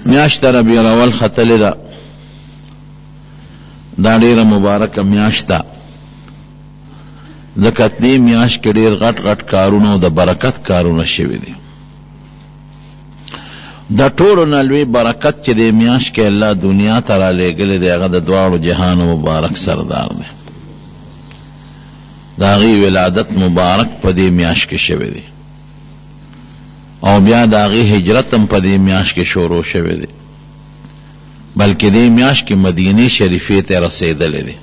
میاشت ربیع الاول ختلی ده، دا ډیره مبارکه میاشت ده. ځکه دې میاشت کې ډیر غټ غټ کارونه او د برکت کارونه شوي دي. د ټولو نه لوی برکت چې دې میاشت کې الله دنیا ته رالیږلی دی، هغه د دواړو جهانو مبارک سردار دی. د هغې ولادت مبارک په دې میاشت کې شوی دی، او بیا د هغې هجرت هم په دې میاشت کې شروع شوی دی، بلکې دې میاشت کې مدینې شریفې ته رسېدلی دی،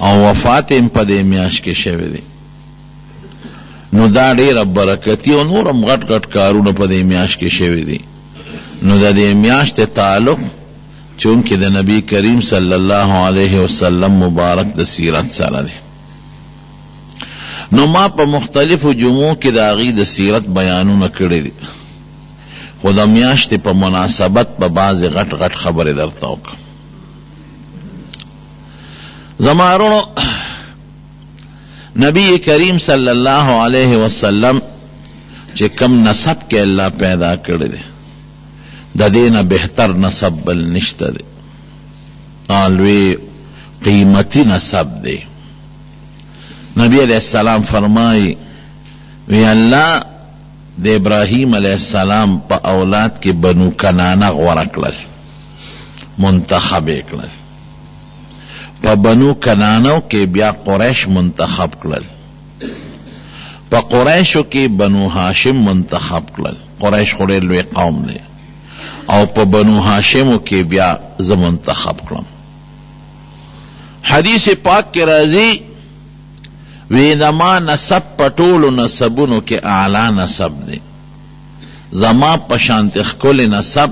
او وفات هم په دې میاشت کې شوی دی. نو دا ډېره برکتي او نور هم غټ غټ کارونه په دې میاشت کې شوي دي. نو د دې میاشتې تعلق چونکې د نبی کریم صلی الله علیه وسلم مبارک د سیرت سره دی. نو ما په مختلفو جمعو کې د هغې د سیرت بیانونه کړي دي، خو د میاشتې په مناسبت په بعضې غټ غټ خبرې درته وکړم. زما وروڼو، نبی کریم صلی اللہ علیہ وسلم چې کم نسب کې الله پیدا کړی دی، د دې نه بهتر نسب بل نشته دی. لوی قیمتي نسب دی. نبی علیہ السلام فرمائی وی الله د ابراہیم علیہ السلام په اولاد کې بنو کنانه غوره کړل، منتخب یې کړل. په بنو کنانو کې بیا قریش منتخب کړل، په قریشو کې بنو هاشم منتخب کړل. قریش خو ډېر لوی قوم دی، او په بنو هاشمو کې بیا زه منتخب کړم. حدیث پاک کې راځي وی زما نسب په ټولو نسبونو کې اعلی نسب دی. زما په شانتې ښکلی نسب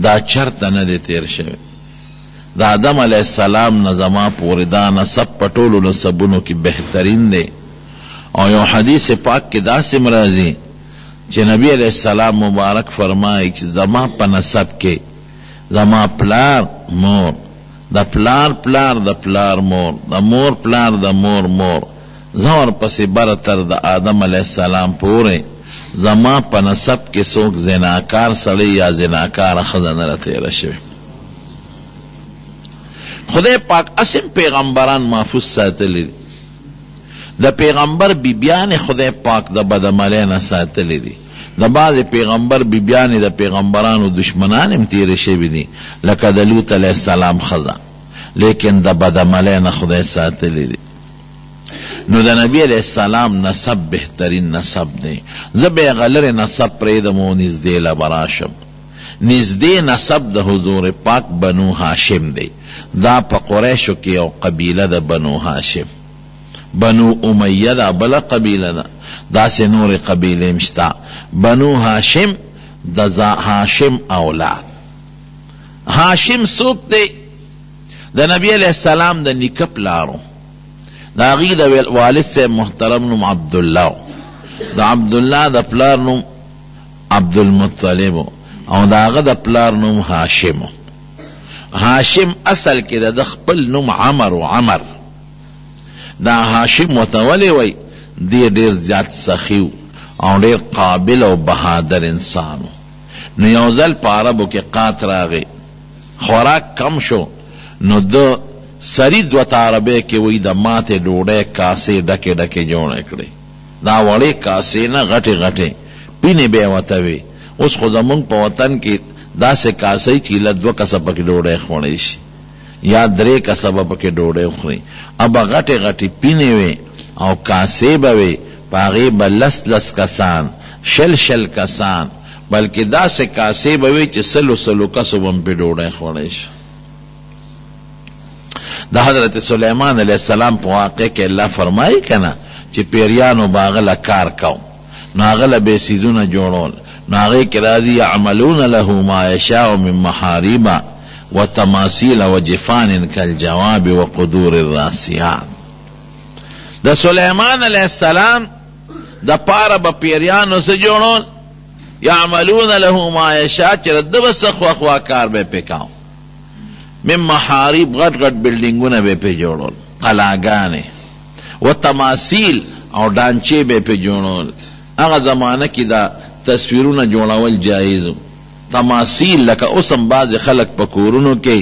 دا چرته نه دی تیر شوی. د آدم علیہ السلام نه زما پورې دا نسب په ټولو نسبونو کې بهترین دی. او یو حدیث پاک کې داسې راځي چې نبی علیہ السلام مبارک فرمایي چې زما په نسب کې زما پلار مور، د پلار پلار د پلار مور، د مور پلار د مور مور، زه ورپسې برتر د آدم علیہ السلام پورې زما په نسب کې څوک زناکار سړی یا زناکاره ښځه نه راتېره شوې. خدای پاک اسم پیغمبران محفوظ ساتلی دی. د پیغمبر بیبیان خدای پاک د بدعملۍ نه ساتلی دی. د بعض پیغمبر بیبیان د پیغمبرانو دشمنان هم تیرې شوي دي، لکه د لوط علیہ السلام ښځه، لیکن د بدعملۍ نه خدای ساتلی دی. نو د نبی علیہ السلام نسب بهترین نسب دی. زه به یې غلرې نسب پرېږدم او نږدې له به راشم. نږدې نسب د حضور پاک بنو هاشم دی. دا په قریشو کې یو قبیله ده بنو هاشم. بنو امیه دا بله قبیله ده، داسې نورې قبیلې هم شته. بنو هاشم د هاشم اولاد. هاشم څوک دی؟ د نبی علیہ السلام د نیکه پلارو. د هغې د والد صاحب محترم نوم عبدالله، د عبدالله د پلار نوم عبدالمطلب، او د هغه د پلار نوم هاشم. هاشم اصل کې د خپل نوم عمر و عمر. دا هاشم ورته وی دی ډېر زیات سخي او ډېر قابل او بهادر انسان. نو یو ځل په عربو کې قات راغی، خوراک کم شو، نو د سری دوه عربۍ کې وی د ماتې ډوډۍ کاسې ډکې ډکې جوړې کړې. دا وړې کاسې نه غټې غټې پینې به یې ورته وي. اوس خو زمونږ په وطن کې داسې کاسې چې له 2 کسه پکې ډوډۍ خوړی شي یا 3 کسه به پکې ډوډۍ خوري. ابه غټې غټې پینې وي او کاسې به وي، په هغې به 10 کسان، 60 کسان، بلکې داسې کاسې به وي چې 100 کسو به هم پې ډوډۍ خوړی شي. د حضرت سلیمان علیہ السلام په واقع کې الله فرمایي که نه چې پیریانو به هغه له کار کو، نو هغه له بې څیزونه جوړول. نو هغې کې راځي یعملون له ما یشاء من محاریب وتماثیل وجفان کالجواب وقدور الراسیات. د سلیمان علیہ السلام د پاره به پیریانو څه جوړول؟ یعملون له ما یشاء، چې د به څه خواخوا کار به پې کاو. من محاریب غټ غټ بلډینګونه به پې جوړول، قلاګانې، وتماثیل او ډانچې به پې جوړول. هغه زمانه کې دا تصویرونه جوړول جایز، تماثیل لکه اوسم بعض خلق په کورونو کې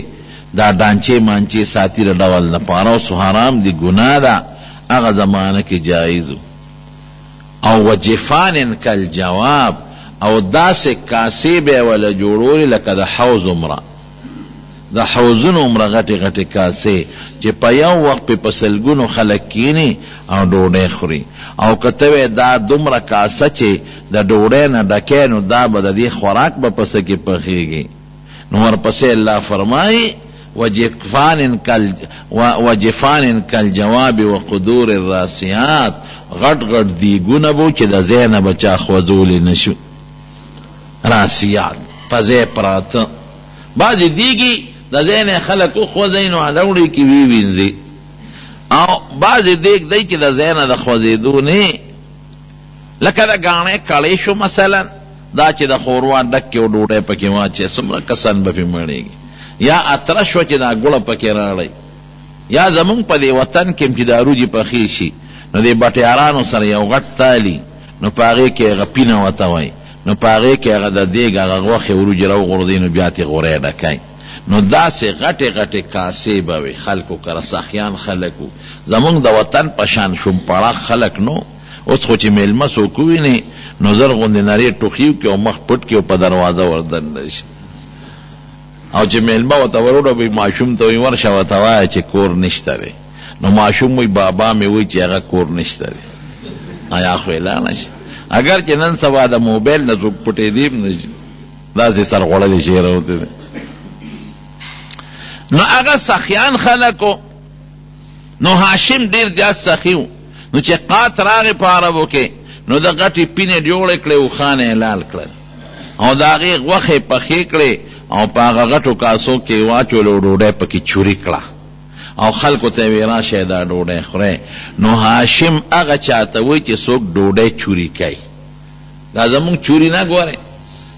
دا ډانچې مانچې ساتي د ډول لپاره اوس حرام دي، ګناه ده. هغه زمانه کې جایز او وجفان کالجواب او داسې کاسې به ولا جوړول لکه د حوض عمره، د حوضونو عمره غټې غټې کاسې چې په یو وخت په سلګونو خلک کینی او ډوډۍ خوري. او کته دا دومره کاسه چې د ډوډۍ نه ډکې نو دا به د دې خوراک به پسې کې پخېږي. نو ورپسې الله فرمایي وجفان کالجواب وقدور الراسيات، غټ غټ دیګونه بو چې د ځای نه بچا خوځولی نشو. راسیات په ځای پراته، بعضې دیګي د ځای نه خلک وخوځوي نو هډوړي کې ووینځي، او بعضې دیګ دی چې د ځای نه د خوځېدو نه، لکه د ګاڼې کړی شو مثلا، دا چې د خوروا ډک کې ډوډۍ پکې واچې څومره کسان به پې مړېږي. یا اتره شوه چې دا ګوړه پکې راړی. یا زمونږ په دې وطن کې چې دا روجې پخې شي نو د بټیارانو سره یو غټ تالي، نو په هغې کې هغه پینه ورته وایي، نو په هغې کې هغه د دیګ هغه غوښې وروجې راوغورځوي نو بیا ترې غوری ډکوي. نو داسې غټې غټې کاسې به وي، خلکو کره سخیان خلک وو. زمونږ د وطن په شان شومپړه خلک نو. اوس خو چې میلمه څوک وویني نو زر غوندې نرې ټوخي وکړي او مخ پټ کړي او په دروازه وردننه شي، او چې میلمه ورته وروړوي ماشوم ته وایي ورشه ورته وایه چې کور نشته دی. نو ماشوم وایي بابا مې وایي چې هغه کور نشته دی. آیا خو اعلانه شي، اگر چې نن سبا د موبایل نه څوک پټېدی هم نه شي، داسې سرغوړلی شی راوتی دی. نو هغه سخیان خلکو، نو هاشم ډېر زیات سخي و. نو چې قات راغې په عربو کې نو د غټې پینې جوړې کړې اوښانې یې لال کړل او د هغې غوښې پخې کړې او په هغه غټو کاسو کې واچولو ډوډۍ پکې چوري کړه او خلکو ته یې ویې راشئ دا ډوډۍ خورئ. نو هاشم هغه چاته وایي چې څوک ډوډۍ چوري کوي. دا زمونږ چوري نه ګورئ،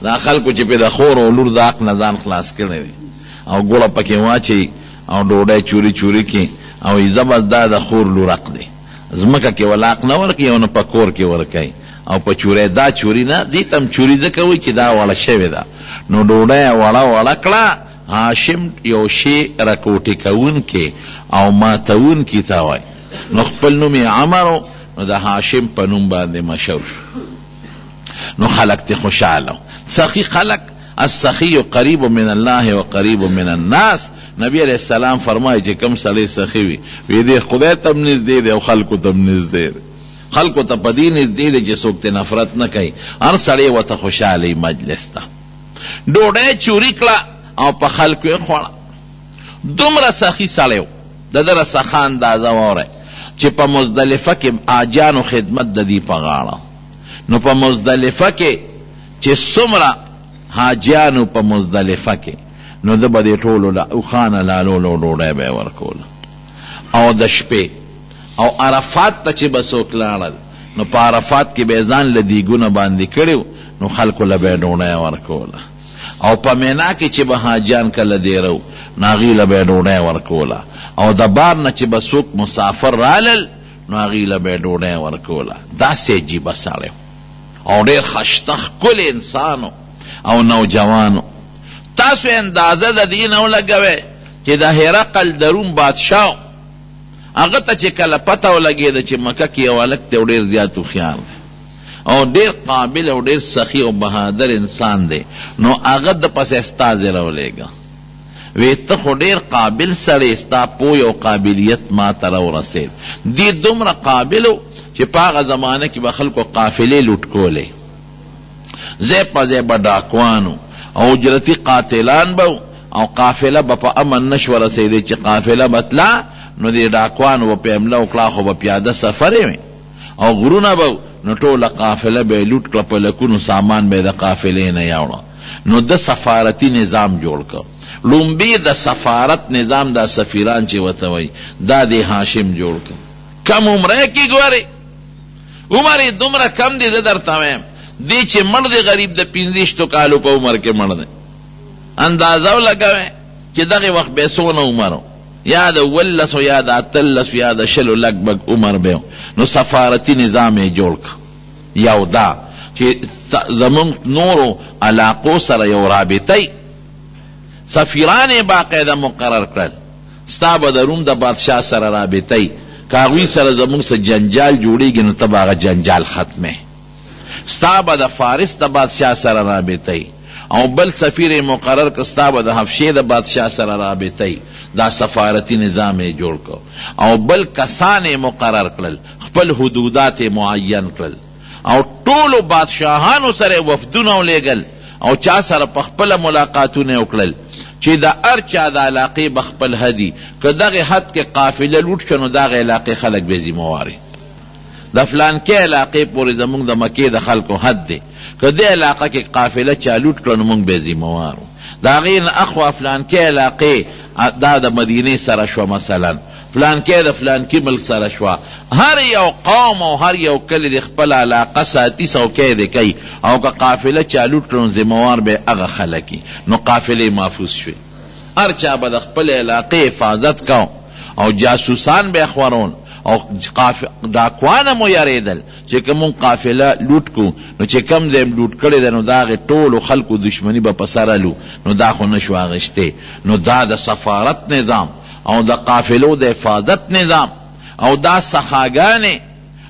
دا خلکو چې پې د خور او لور د حق نه ځان خلاص کړی دی او ګوړه پکې واچوي او ډوډۍ چوري چوري کړي او ایزه بس دا د خور لور حق دی. ځمکه کې ولاق نه ورکوي او نه په کور کې ورکوي او په چورۍ دا چوري نه، دې ته هم چوري ځکه وایي چې دا وړه شوې ده. نو ډوډۍ یې وړه وړه کړه. هاشم یو شی راکوټې کوونکې او ماتوونکي ته وایي. نو خپل نوم یې عمر، نو د هاشم په نوم باندې مشهور شو. نو خلق ته خوشحاله سخی خلق. السخی قریب من الله و قریب من الناس. نبی علیہ السلام فرمایي چې کم سړی سخی وي وی دې خدای ته نږدې دی او خلکو ته نږدې دی. خلکو ته په دې نږدې دی چې څوک ته نفرت نه کوي، هر سړی ورته خوشحالي مجلس ته. ډوډۍ چوري کړه او په خلکو یې خوړه. دومره سخي سړی و، د ده رسخه اندازه واورئ چې په مزدلفه کې حاجیانو خدمت د دې په غاړه. نو په مزدلفه کې چې څومره حاجیانو په مزدلفه کې، نو ده به دې ټولو اوښانه لالولو ډوډۍ به یې ورکوله. او د شپې او عرفات ته چې به څوک لاړل نو په عرفات کې به یې ځان له دیګونه باندې کړي نو خلکو له به یې ډوډۍ ورکوله. او په مینا کې چې به حاجیان کله دیرو نو هغې له به یې ډوډۍ ورکوله. او د بار نه چې به څوک مسافر رالل نو هغې له به یې ډوډۍ ورکوله. داسې عجیبه سړی او ډېر خشته ښکلی انسان او نوجوانو. تاسو اندازه د دې نه ولګوئ چې د هرقل د روم بادشاه هغه ته چې کله پته ولګېده چې مکه کې یو هلک دی او ډېر زیات هوښیار دی او ډېر قابل او ډېر سخي او بهادر انسان دی، نو هغه د پسې استازی راولېږه. وی ته خو ډېر قابل سړی، ستا پوی او قابلیت ما ته راورسېد. دې دومره قابل و چې په هغه زمانه کې به خلکو قافلې لوټ کولې، ځای په ځای به ډاکوانو او اجرتي قاتلان به او قافله به په امن نشوه رسېدی چې قافله به تله نو دې ډاکوانو به په حمله وکړه خو به پیاده سفر یې او غرونه به نو ټوله قافله به یې لوټ کړه، په لکونو سامان به یې د قافلې نه یوړه. نو د سفارتي نظام جوړ کړ. لومبي د سفارت نظام دا سفیران چې ورته وایي دا د هاشم جوړ کړ. کم عمره کې ګورې عمر یې دومره کم دی، زه درته وایم دی چې مړ دی غریب د 15 کالو په عمر کې مړ دی. اندازه ولګوئ چې دغه وخت به څونه عمر یا د 18 یا د 18 یا د 20 لګ بګ عمر به. نو سفارتي نظام یې جوړ کړ. یو دا چې زمون نورو علاقو سره یو رابطه سفیران باقاعده مقرر کړل ستا به د روم د بادشاه سره رابطه کاغوی سره زمون سره جنجال جوړیږي نو ته به هغه جنجال ختمه ستا به د فارس د بادشاه سره رابطه او بل سفیر مقرر که ستا به د حبشې د بادشاه سره رابطه دا سفارتی نظام جوړ کو او بل کسان مقرر کړل خپل حدودات معین کړل او ټولو بادشاهانو سره وفدونه ولېږل او چا سره په خپله ملاقاتونه وکړل چې د هر چا د علاقې به خپل حدي که دغې حد کې قافله لوټ شو نو دغې علاقې خلک به ذمهواري د فلانکې علاقې پورې زمونږ د مکې د خلکو حد دی که دې علاقه کې قافله چا لوټ کړه نو مونږ به ذمهوار وو د هغې نه اخوا فلانکې علاقې دا د مدینې سره شوه مثلا فلانکې د فلانکي ملک سره شوه هر یو قوم او هر یو کلی د خپل علاقه ساتي څوکۍ دی کوي او که قافله چا لوټ کړه نو ذمهوار به هغه خلک نو قافلې محفوظ شوې هر چا به د خپل علاقې حفاظت کو او جاسوسان به خورون او ډاکوانه مو یاریدل چې کوم قافله لوټ کو نو چې کم ځای لوټ کړی دی نو د هغې ټولو خلکو دشمني به په سره لو نو دا خو نشو اخیستی نو دا د سفارت نظام او د قافلو د حفاظت نظام او دا سخاګانې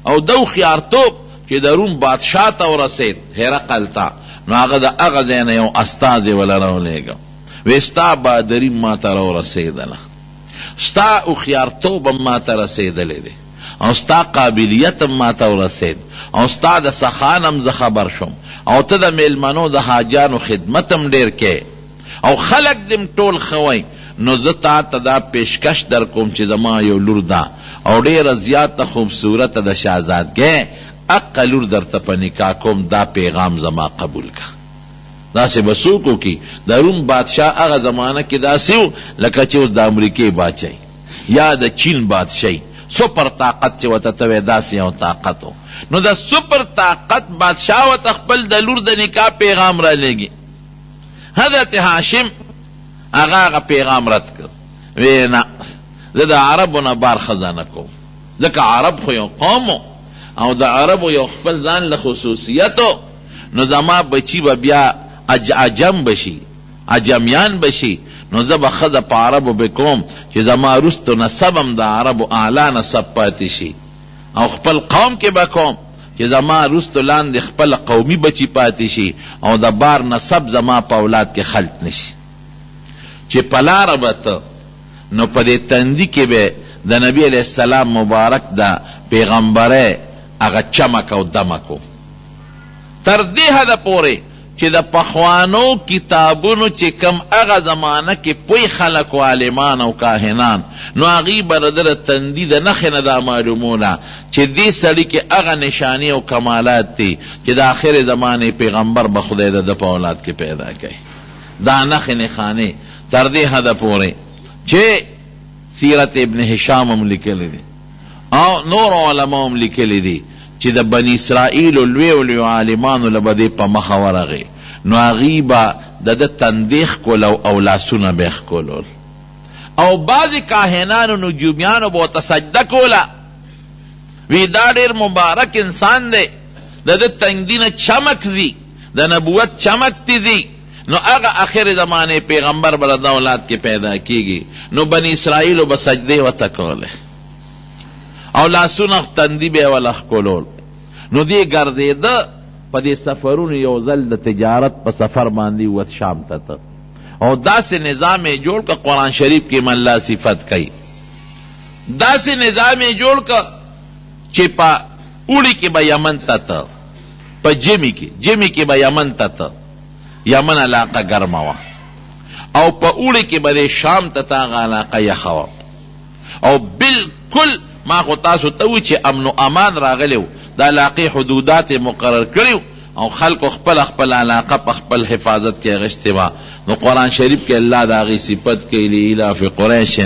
او د هوښیارتوب چې د روم بادشاه ته ورسېد هرقل ته نو هغه د هغه ځای نه یو استازی وله راولېږه وی ستا بهادري ما ته راورسېدله ستا هوښیارتوب هم ما ته رسېدلی دی او ستا قابلیت هم ما ته ورسېد او ستا د سخان هم زه خبر شوم او ته د میلمنو د حاجانو خدمت هم ډېر کې او خلک دې ټول ښه نو زه تا ته دا پیشکش در کوم چې زما یو لور ده او ډېره زیاته خوبصورته د شهزادګۍ اقه لور درته په نکاح کوم دا پیغام زما قبول که داسې به څوک وکړي د روم بادشاه هغه زمانه کې داسې و لکه چې اوس د امریکې بادشاهي یا د چین بادشاهي سپر طاقت چې ورته ته وایې داسې یو طاقت و نو د سپر طاقت بادشاه ورته خپل د لور د نکاح پیغام رالیږي حضرت هاشم هغه پیغام رد کړ وی نه زه د عربو نه بار خزانه کوم ځکه عرب خو یو قوم او د عربو یو خپل ځان له خصوصیتو نو زما بچی به بیا عجم بشي عجمیان بشي نو زه به ښځه په عربو بکوم چې زما وروستو نسب هم د عربو اعلی نسب پاتې شي او خپل قوم کې به کوم چې زما وروستو لاندې خپل قومي بچی پاتې شي او د بار نسب زما په اولاد کې خلط نشي چې په لاره به ته نو په دې تندي کې به د نبی علیه السلام مبارک د پیغمبرۍ هغه چمک او دمک و تر دې حده پورې چې د پخوانو کتابونو چې کم هغه زمانه کې پوی خلک و عالمان او کاهنان نو هغوی به د ده تندي د نښې نه دا معلومونه چې دې سړي کې هغه نشانې او کمالات دي چې د آخر زمانې پیغمبر به خدای د ده په اولاد کې پیدا کوي دا نښې نښانې تر دې حده پورې چې سیرت ابن هشام هم لیکلی دی او نور علما هم لیکلی دي چې د بني اسرائیلو لویو عالمانو له به دې په مخه ورغې نو هغوی به د ده تندې ښکول او لاسونه به یې ښکولول او بعضې کاهنانو نجومیانو به ورته سجده کوله وی دا ډېر مبارک انسان دی د ده تندي نه چمک ځي د نبوت چمک تی ځي نو هغه آخر زمانه پیغمبر به د اولاد کې پیدا کیږي نو بني اسرائیلو به سجدې ورته کولې او لاسونه تندي به یې وله ښکولول نو دې ګرځېده په دې سفرونو یو ځل د تجارت په سفر باندې ووت شام ته او داسې نظام یې جوړ که قرآن شریف کې الله صفت کوي داسې نظام یې جوړ که چې په اوړي کې به یمن ته په جمی کې به یمن ته یمن علاقه ګرمه وه او په اوړي کې به شام ته هغه علاقه یخه وه او بالکل ما خو تاسو ته وی چې امن و امان راغلی و د علاقې حدودات مقرر کړي او خلکو خپل علاقه په خپل حفاظت کې اغشتې وه نو قرآن شریف کې الله د هغې صفت کوي لإیلاف قریش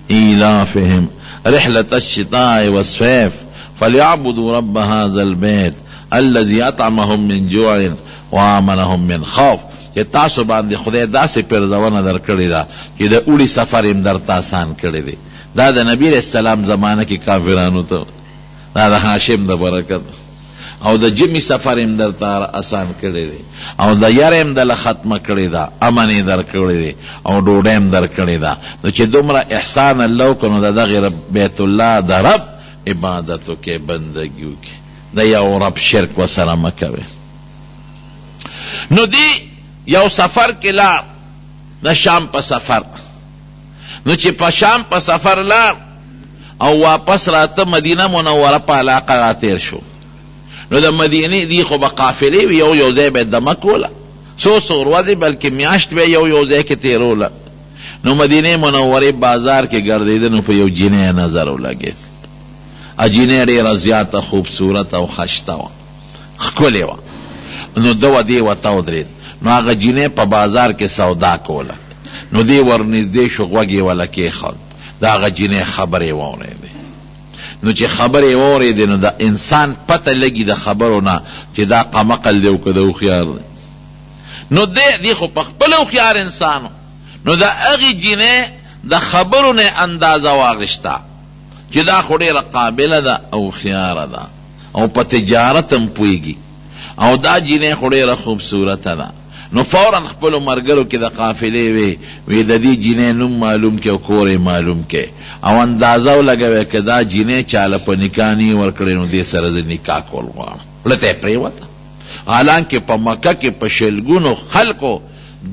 ایلافهم رحلة الشتاء والصيف فليعبدوا رب هذا البيت الذي اطعمهم من جوع وآمنهم من خوف چې تاسو باندې خدای داسې پرځونه در کړې ده چې د اوړي سفر هم درته آسان کړی دی دا د نبی علیه السلام زمانه کې کافرانو ته دا د هاشم د برکت او د جمی سفر هم درته آسان کړی دی او د یار هم دله ختمه کړې ده، امن یې در کړی دی او ډوډۍ هم در کړې ده. نو چې دومره احسان الله وکړو نو د دغې بیت الله د رب عبادت وکړئ، بندګي وکړئ، د یو رب شرک ورسره مه کوئ. نو دی یو سفر کې لاړ، د شام په سفر. نو چې په شام په سفر لاړ او واپس راته مدینه منوره په علاقه را تیر شو. نو د مدینې دی خو به قافلې وي، یو ځای به دمه کوله، څو ورځې بلکې میاشت به یو ځای کې تیروله. نو مدینې منورې بازار کې ګرځېده، نو په یو جینۍ نظر ولګېد. جینۍ ډېره زیاته خوبصورت او خشته وه، ښکلې وه. نو ده دې ورته ودرېد. نو هغه جینۍ په بازار کې سودا کوله. نو دې ورنږدې شو، غوږ یې وله کېښود، د هغه جینۍ خبرې واورېدې. نو چې خبرې واورېدې نو د انسان پته لګي د خبرو نه چې دا قمقل دی او که د هوښیار دی. نو دی خو په خپل هوښیار انسانو. نو د هغې جینۍ د خبرو نه اندازه واغشته چې دا خو ډېره قابله ده او هوښیاره ده او په تجارت هم پوهېږي او دا جینۍ خو ډېره خوبصورته ده. نو فوراً خپلو ملګرو کې د قافلې وی د دې جینۍ نوم معلوم کې او کور یې معلوم کې او اندازه ولګوئ که دا جینۍ چاله په نکاح نه ورکړې نو دې سره زه نکاح کول غواړم. پړته یې پرېوته. حالانکه په مکه کې په شلګونو خلکو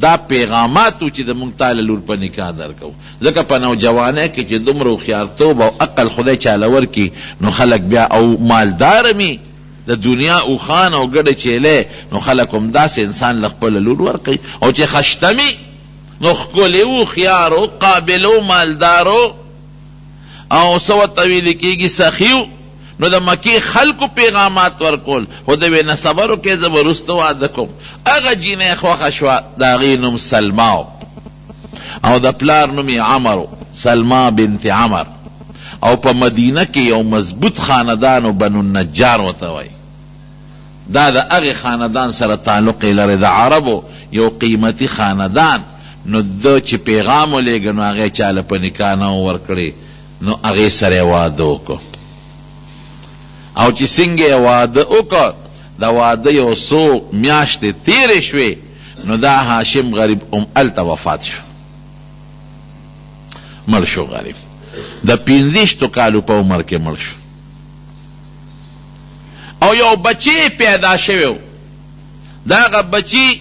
دا پیغامات و چې د مونږ تاله لور په نکاح درکو. ځکه په نوجوانۍ کې چې دومره هوښیارتوب او عقل خدای چاله ورکړي نو خلک بیا او مالداره مي د دنیا او خان او ګډه چیلې نو خلک هم داسې انسان له خپله لور ورکوي. او چې خشتمي نو ښکلې و، هوښیارو، قابلو، مالدارو او څه ورته ویل کېږي سخي. نو د مکې خلکو پیغامات ورکول، خو د ویې نه صبر وکړئ زه به وروسته واده کوم. هغه جینۍ خوښه شوه، د هغې نوم سلما او د پلار نوم یې عمر، سلما بنت عمر. او په مدینه کې یو مضبوط خاندان و بنو النجار ورته وایي. دا د هغې خاندان سره تعلق یې لري، د عربو یو قیمتي خاندان. نو ده چې پیغام ولېږه نو هغې چاله په نکاح نه ورکړې، نو هغې سره یې واده وکړو. او چې څنګه یې واده وکړ، د واده یو څو میاشتې تېرې شوې نو دا هاشم غریب هلته وفات شو، مړ شو. غریب د 15 کالو په عمر کې مړ شو. او یو بچی پیدا شوی و. د هغه بچی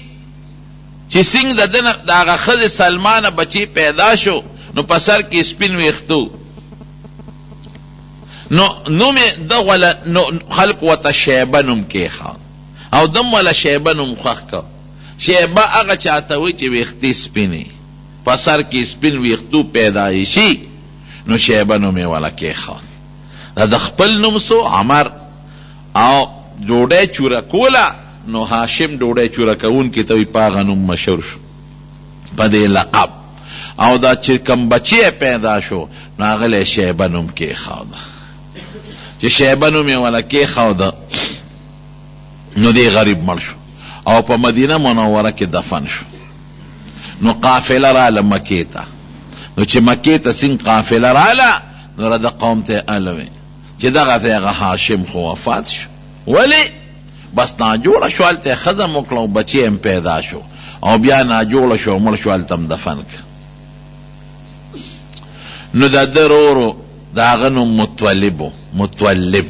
چې څنګه د هغه ښځې سلمانه بچی پیدا شو نو په سر کې سپین ویښته نو نوم یې خلق ورته شیبه نوم کېښود او دم وله شیبه نوم خوښ کړ. شیبه هغه چاته وایي چې ویښتې سپینې په سر کې سپین ویښتو پیدایشي، نو شیبه نوم یې وله کېښود. د خپل نوم سو عمر او ډوډۍ چوره کوله نو هاشم ډوډۍ چوره کوونکي ته وایي په هغه نوم مشهور شو په دې لقب. او دا چې کوم بچی پیدا شو نو هغه شیبه نوم کېښوده. چې شیبه نوم یې وله کېښوده نو دی غریب مړ شو او په مدینه منوره کې دفن شو. نو قافله راله مکې ته. نو چې مکې ته څنګه قافله راله نو رده قوم ته الوي چې دغه ته هغه هاشم خو وفات شو. ولې؟ بس ناجوړه شو، هلته یې ښځه مو کړه او بچی هم پیدا شو او بیا ناجوړه شو مړ شو، هلته هم دفن کړه. نو د ده ورورو د هغه نوم متولب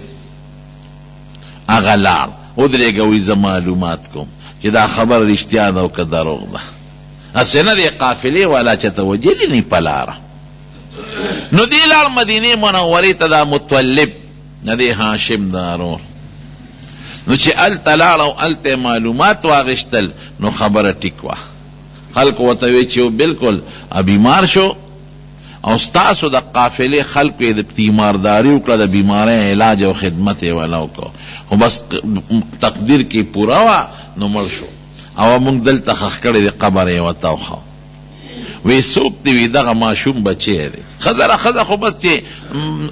هغه لاړ ودرېږه وایي زه معلومات کوم چې دا خبر رښتیا ده او که دروغ ده. هسې نه دی قافلې والا چېته وجلي نه په لاره. نو دی لاړ مدینې منورې ته دا متولب د دې هاشم دا ورور. نو چې هلته لاړ او هلته معلومات واغېشتل نو خبره ټیک وه. خلکو ورته وایي چې بلکل بیمار شو او ستاسو د قافلې خلکو یې د تیمارداري وکړه، د بیمارۍ علاج او خدمت یې وله وکړو، خو بس تقدیر کې پوره وه نو مړ شو. او موږ دلته ښخ کړی دی، قبر یې ورته وښو. وی څوک دی؟ وی دغه ماشوم بچی دی. ښځه خو بس چې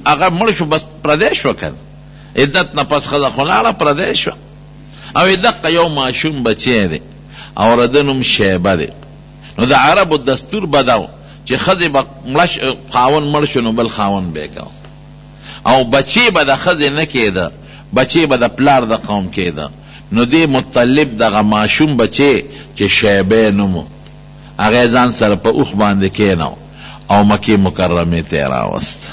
هغه مړ شو بس پردی شوه که عدت نه پس ښځه خو لاړه پردی شوه. او دقه یو ماشوم بچی دی او رده نوم شیبه دی. نو د عربو دستور به دا و چې ښځې به خاوند مړ شو نو بل خاوند به یې کو او بچی به د ښځې نه کېده بچی به د پلار د قوم کېده. نو دی مطلب دغه ماشوم بچی چې شیبه نومو هغه ځان سره په اوښ باندې کېناو او مکې مکرمې ته راوست.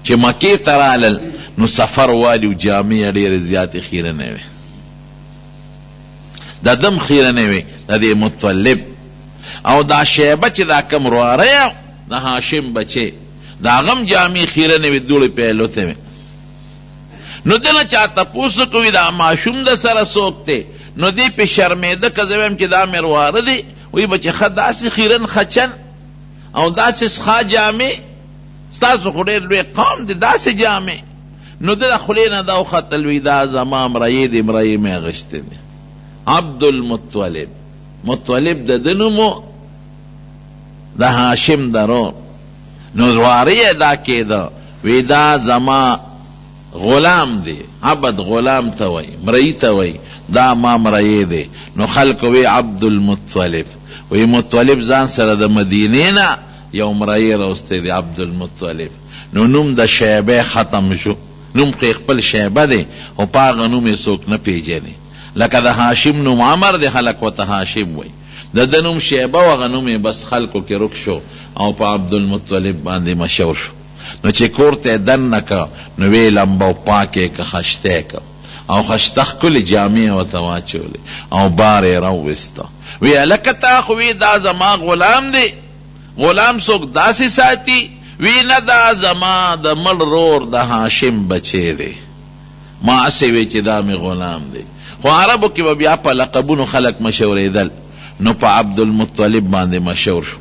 چې مکې ته رالل نو سفر والي و جامې ډېرې زیاتې خیرنې وې، د دم خیرنې وې د دې مطلب. او دا شیبه چې دا کم رواره د هاشم بچی د هغه هم جامې خیرنې وې، دوړې پهلوتې وې. نو دله چا تپوس کوي دا ماشوم د سره څوک دی؟ نو دی پې شرمېده که زه ویم چې دا مې رواره دی، وایي به چې ښه داسې خیرن خچن او داسې ښه جامې، ستاسو خو ډېر لوی قوم دی داسې جامې. نو د خولې نه دا وختل، وي دا زما مرۍ دی، مرۍ مې اغوښتې دی. عبدالمطلب، مطلب د ده نوم د هاشم درور. نو رواره یې دا کېده، وی دا زما غلام دی، عبد غلام ته وی، مرئی ته وی، دا ما مرئی دی. نو خلق وی عبدالمطلب، وی مطلب ځان سره د مدینې نه یو مرئی راوستی دی عبدالمطلب. نو نوم د شیبه ختم شو، نوم خو خپل شیبه دی او په هغه نوم یې څوک نه پیژني. لکه د هاشم نوم عمر دی، خلق ورته هاشم وی، د ده نوم شیبه و، هغه نوم یې بس خلقو کې رک شو او په عبدالمطلب باندې مشهور شو. نو چې کور ته دننه که نو وی لمبه و پاکې که خشته که او خشته ښکلې جامې ورته واچولې او بار یې راوویسته. وی هلکه تا خو وی دا زما غلام دی، غلام څوک داسې ساتي؟ وی نه دا زما د مړ رور د هاشم بچی دی. ما هسې وی چې دا مې غلام دی. خو عربو کې به بیا په لقبونو خلک مشهورېدل، نو په عبدالمطلب باندې مشهور شو.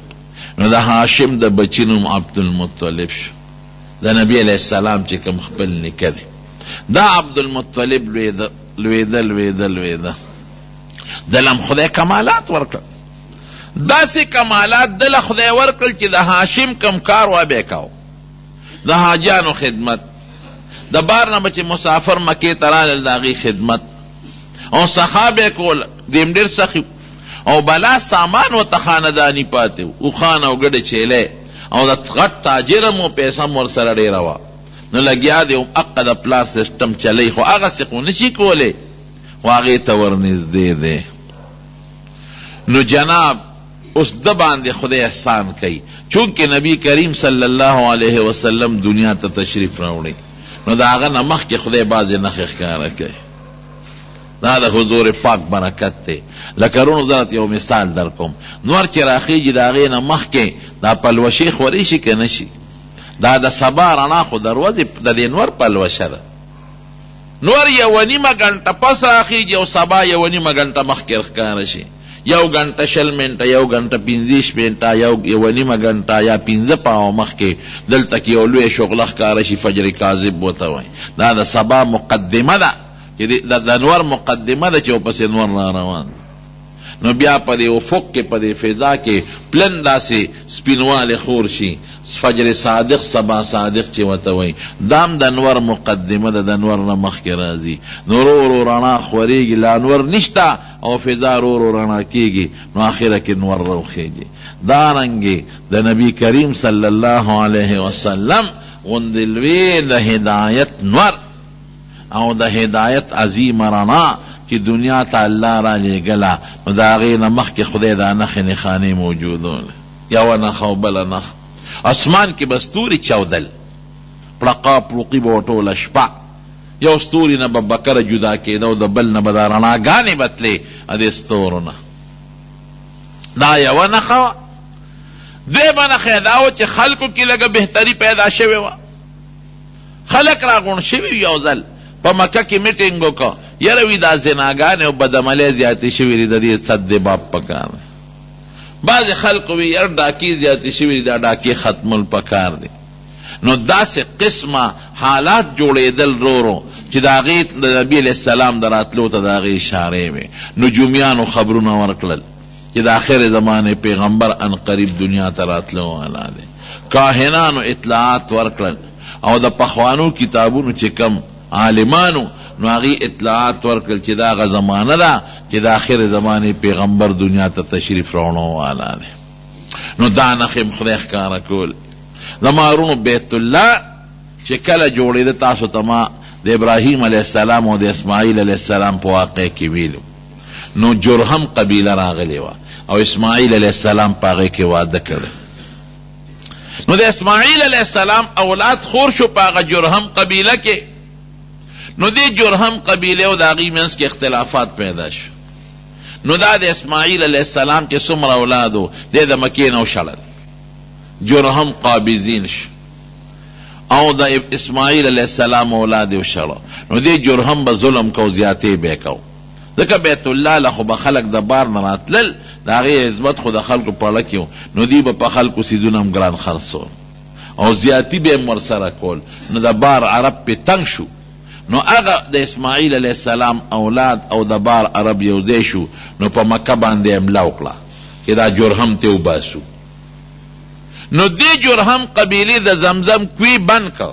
نو د هاشم د بچي نوم عبدالمطلب شو، د نبی علیہ السلام چې کوم خپل نیکه دی. دا عبدالمطلب لویده دلم خدای کمالات ورکړل. داسې کمالات دله خدای ورکړل چې د هاشم کم کار وا به کاو، د حاجانو خدمت، د بار نه به چې مسافر مکې ته رالل د هغې خدمت او سخا به کول، دیم ډېر سخي او بلا سامان ورته خانداني پاتې و، اوښان او ګډې چیلې او د غټ تاجر مو پیسه م ورسره ډېره وه. نو لګیا دی حقه د پلار سیسټم چلی، خو هغسې خو نه شي کولی، خو هغې ته ورنږدې دی. نو جناب اوس ده باندې خدای احسان کوي، چونکې نبی کریم صلی الله علیه وسلم دنیا ته تشریف راوړي، نو د هغه نه مخکې خدای بعضې نښې ښکاره کوي. دا د حضور پاک برکت دی. لکه رونو زرت یو مثال در کوم، نور چې راخیږي د هغې نه مخکې دا پلوشې خورې شي که نه شي؟ دا د سبا رڼا خو د ورځې د دې نور پلوشه ده. نور یوه نیمه ګنټه پس راخیږي او سبا یوه نیمه ګنټه مخکې ښکاره شي، یو ګنټه 20 منټه، یو ګنټه 25 منټه، یوه نیمه ګنټه یا 15 پاوه مخکې دلته کې یو لوی شغله ښکاره شي، فجر کاذب ورته وایي. دا د سبا مقدمه ده، چې د نور مقدمه ده چې ورپسې نور را روان. نو بیا په دې افق کې په دې فضا کې پلن داسې سپینوالی خور شي، فجر صادق سبا صادق چې ورته وایي، دام د انور مقدمه ده، د انور نه مخکې راځي. نو ورو ورو رڼا خورېږي، لا انور نشته او فضا ورو ورو رڼا کېږي، نو آخره کې انور راوخېږي. دارنګې د نبی کریم صلی الله علیه وسلم غوندې لوی د هدایت نور او د هدایت عظیم رڼا چې دنیا ته الله را لېږله، نو د هغې نه مخکې خدای دا نښې نښانې موجودون، یوه نښه او بله نښه. اسمان کې به ستوري چودل، پړقا پړوقي به وټوله شپه، یو ستوري نه به بکره جدا کېده او د بل نه به دا رڼاګانې به تلې د ستورو نه. دا یوه نښه وه. دویمه نښه دا وه چې خلکو کې لږه بهتري پیدا شوې وه، خلک راغونډ شوي یو ځل په مکه کې میټینګ وکړه، یاره وي دا زناګانې او بدعملۍ زیاتې شوي دي، د دې سد باب پکار دی. بعضې خلکو وي یاره ډاکې زیاتې شوي دي، دا ډاکې ختمول پکار دی. نو داسې قسمه حالات جوړېدل رو چې د هغې د نبي علیه السلام د راتلو ته د هغې اشارې وې. نجومیانو خبرونه ورکړل چې د آخر زمانې پیغمبر ان قریب دنیا ته راتلو والا دی. کاهنانو اطلاعات ورکړل او د پخوانو کتابونو چې کم عالمانو نو هغې اطلاعات ورکړل چې دا هغه زمانه ده چې د آخر زمانې پیغمبر دنیا ته تشریف راوړو والا دی. نو دا نښې خدای ښکاره کول. زما ورونو بیت الله چې کله جوړېده، تاسو ته ما د ابراهیم علیه السلام او د اسماعیل علیه السلام په واقع کې ویلو. نو جرهم قبیله راغلی وه او اسماعیل علیه السلام په هغې کې واده کړی. نو د اسماعیل علیه السلام اولاد خور شو په هغه جرهم قبیله کې. نو دې جرهم قبیله او د هغې منځ کې اختلافات پیدا شو. نو دا د اسماعیل علیه السلام چې څومره اولاد و دی د مکې نه وشړل، جرهم قابضین شو او د اسماعیل علیه السلام اولاد یې وشړه. نو دې جرهم به ظلم کو، زیاتې به کو، ځکه بیت الله له خو به خلک د بار نه راتلل، د هغې عظمت خو د خلکو په اړه کې و. نو دوی به په خلکو څیزونه هم ګران خرڅول او زیاتي به یې ورسره کول. نو د بار عرب پې تنګ شو. نو هغه د اسماعیل علیه السلام اولاد او د بار عرب یو ځای شو. نو په مکه باندې حمله وکړه چې دا جرهم ته وباسو. نو دې جرهم قبیلې د زمزم کوی بند که،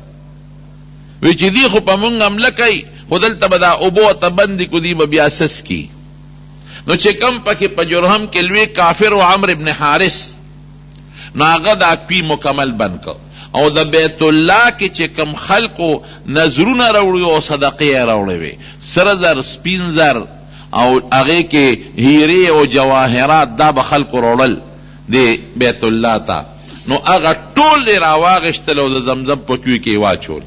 وی چې دی خو په مونږ حمله کوي، خو دلته به دا اوبو ورته بندې کړو، دی به بیا سس کي. نو چې کم پکې په جرهم کې لوی کافر و عمرو ابن حارث، نو هغه دا کوی مکمل بند که. او د بیت الله کې چې کم خلکو نظرونه راوړي او صدقې یې راوړې وې، سره زر، سپین زر او هغې کې هیرې او جواهرات، دا به خلکو راوړل د بیت الله ته. نو هغه ټول یې راواغېشتل او د زمزم په کوی کې یې واچول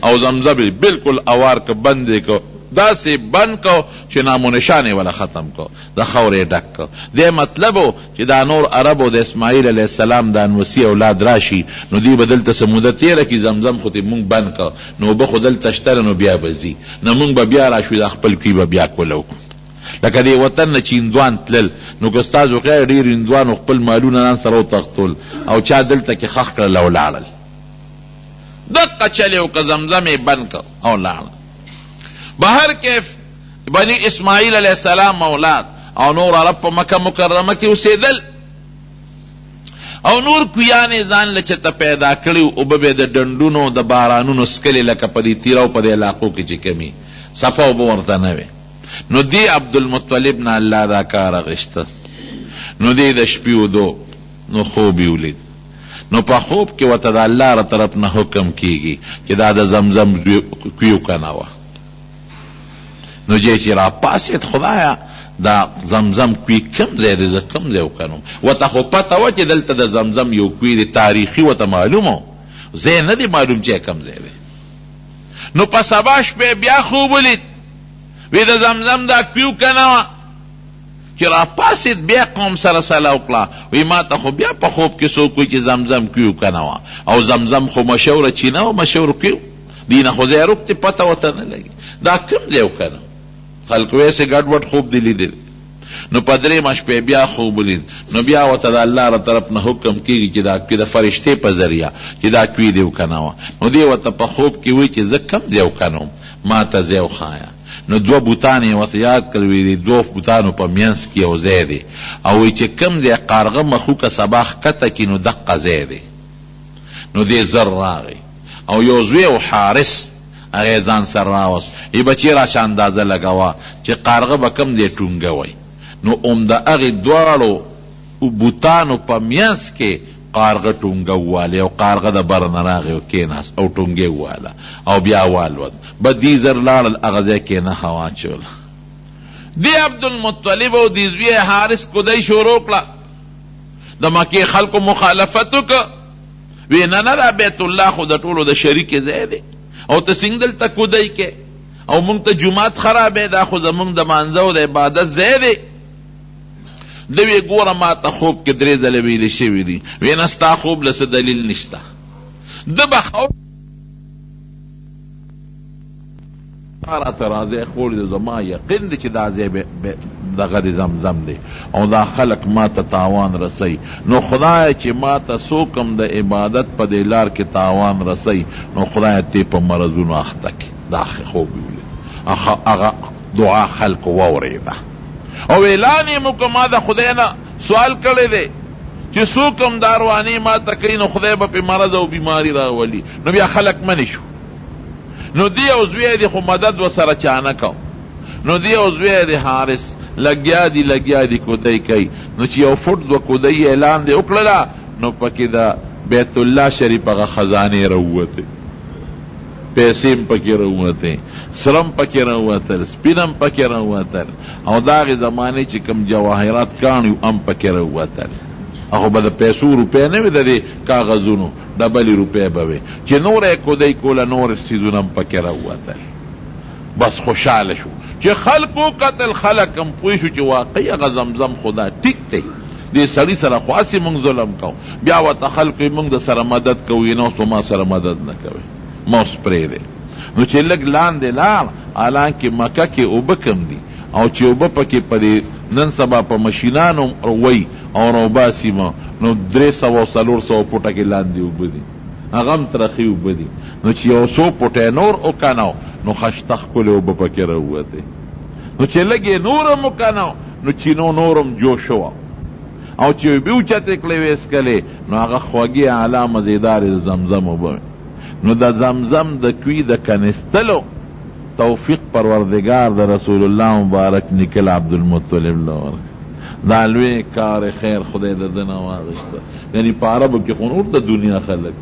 او زمزم یې بلکل اوار که، بند یې که، داسې بند که چې نام و نشان یې وله ختم که، د خاورې یې ډک که. دې مطلب و چې دا نور عربو د اسماعیل علیه السلام د انوسي اولاد راشي، نو دوی به دلته څه موده تېره کړي، زمزم خو ته مونږ بند که، نو اوبه خو دلته شته نو بیا به ځي، نه مونږ به بیا راشو د خپل کوی به بیا کوله وکړو. لکه دې وطن نه چې هندوان تلل، نو که ستاسو خیر ډېر هندوانو خپل مالونه ځان سره وتښتول او چا دلته کې ښخ کړل او لاړل. دقه چلې وکړه، زمزم یې بند که او لاړل. بهر کیف بني اسماعیل علیه السلام اولاد او نور عرب په مکه مکرمه کې اوسېدل او نور کویانې ځان له چته پیدا کړي، اوبه به د ډنډونو د بارانونو څکلې، لکه په دې تیره او په دې علاقو کې چې کمي صفا اوبه ورته نه وې. نو دی عبدالمطلب نه الله دا کار اخیسته. نو دی د شپې ودو، نو خوب یې ولید. نو په خوب کې ورته د الله له طرف نه حکم کېږي چې دا د زمزم کوی وکنوه. نو چې را پاسېد، خدایا دا زمزم کوی کم ځای دی، زه کم ځای وکنم. ورته خو پته وه چې دلته د زمزم یو کوی دی، تاریخي ورته معلوم و، ځای نه دی معلوم چې کم ځای دی. نو په سبا شپې بیا خوب ولید، وی د زمزم دا کوی وکنوه. چې را پاسېد بیا قوم سره صلاح وکړه، وی ما ته خو بیا په خوب کې څوک وایي چې زمزم کوی وکنوه، او زمزم خو مشهوره چینه و، مشهور کوی دی، نه خو ځای روکتې پته ورته نه لګي، دا کوم ځای وکنه. خلکو ویسې ګډ وډ خوب دی لیدلی. نو په درېیمه شپې بیا خوب ولید. نو بیا ورته د الله له طرف نه حکم کېږي چې دا د فرشتې په ذریعه چې دا کوی دی وکنوه. نو دی ورته په خوب کې وایي چې زه کوم ځای وکنم، ما ته ځای وښایه. نو دوه بوتان یې ورته یاد کړل، وی دوه بوتانو په منځ کې یو ځای دی، او وایي چې کوم ځای قارغه مخوکه سبا ښکته کړي نو دقه ځای دی. نو دی زر راغی او یو زوی و حارس هغه ځان سره راوست، ای بچی راشه اندازه لګوه چې قارغه به کوم دی ټونګه وی. نو د هغې دواړو بوتانو په منځ کې قارغه ټونګه وواله، او قارغه د بره نه راغی او کېناست او ټونګې وواله او بیا والوت. به دې زر لاړل هغه ځای کې نښه واچوله. دې عبدالمطلب او دې زوی حارس کودی شروع کړه. د مکې خلکو مخالفت وکړه، وی نه نه دا بیت الله خو د ټولو د شریکې ځای دی او ته څنګه دلته کودی کې، او مونږ ته جومات خرابې، دا خو زمونږ د مانځه او د عبادت ځای دی. دوی ګوره ما ته خوب کې 3 ځله ویلې شوي دي، وی نه ستا خوب له څه دلیل نشته. ده به خوب راته راځی خور دی، زما یقین دی چې دا ځای دغه د زمزم دی او دا خلق ما ته تاوان رسی. نو خدای چې ما ته څوک د عبادت په دې لار کې تاوان رسی، نو خدای ته په مرضونو اخته کړي. دا خوب ویلې، هغه دعا خلق واورېده او اعلان یې وکړ، ما د خدای نه سوال کړی دی چې څوک دا رواني ما ته کوي، نو خدای به پې مرض او بیماري راولي. نو بیا خلق منې شو. نو دی او زوی دی خو مدد ورسره چا نه کو. نو دی او زوی دی حارس لګیا دی کودی کوي. نو چې یو فوټ 2 کودی اعلان دی وکړله، نو پکې د بیت الله شریف هغه خزانې راووتې. پیسیم پکی روتیں، سرم پکی روتل، سپینم پکی روتل، او داغی زمانے چی کم جواہرات کانیو ام پکی روتل. اخو با دا پیسو روپے نوی دا دی کاغذونو ڈبلی روپے بوی چی نور کدی کولا نور سیزونم پکی روتل. بس خوشحال شو چی خلقو قتل خلقم پویشو چی واقعی اگا زمزم خدا ٹک تی دی سڑی سر خواسی منگ ظلم کو بیا وطا خلقی منگ دا سر مدد کوئی نو تو ما سر مدد نکوی موس پری دے نو چی لگ لان دے لان آلان کی مکہ کی اوبکم دی او چی اوبپا کی پدی نن سبا پا مشینانو روی او روباسی ما نو 300 پوٹا کی لان دی اوبدی اغم ترخی اوبدی نو چی او 100 پوٹے نور اوکاناو نو خشتخ کلی اوبپا کی روتے نو چی لگی نورم اوکاناو نو چینو نورم جوشوا او چی بیو چاتے کلیویس کلی نو آغا خواگی اعلی مزیدار زمزم اوبوی نو دا زمزم دا کوی دا کنستلو توفیق پروردگار دا رسول اللہ مبارک نکل عبدالمطلب لور دا لوی کار خیر خدای دا دن آوازشتا یعنی پاربو کی خونور دا دنیا خلق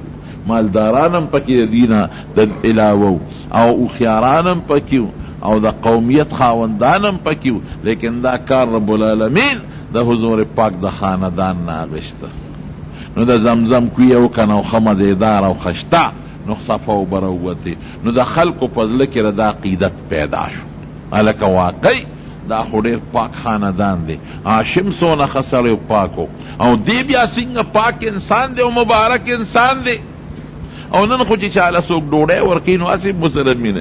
مالدارانم پکی دینا دا علاوو او اخیارانم پکیو او دا قومیت خاوندانم پکیو لیکن دا کار رب العالمین دا حضور پاک دا خاندان ناغشتا نو دا زمزم کوی او کنو خمد ادار او خشتا نو صفاو بروتی نو دا خلقو پزلکی را دا قیدت پیدا شو علکا واقعی دا خودیر پاک خاندان دی آشم سونا خسر پاکو او دی بیا سنگ پاک انسان دی او مبارک انسان دی او نن خو چی چالا سوک ڈوڑے ورکی نو اسی مسلمی نی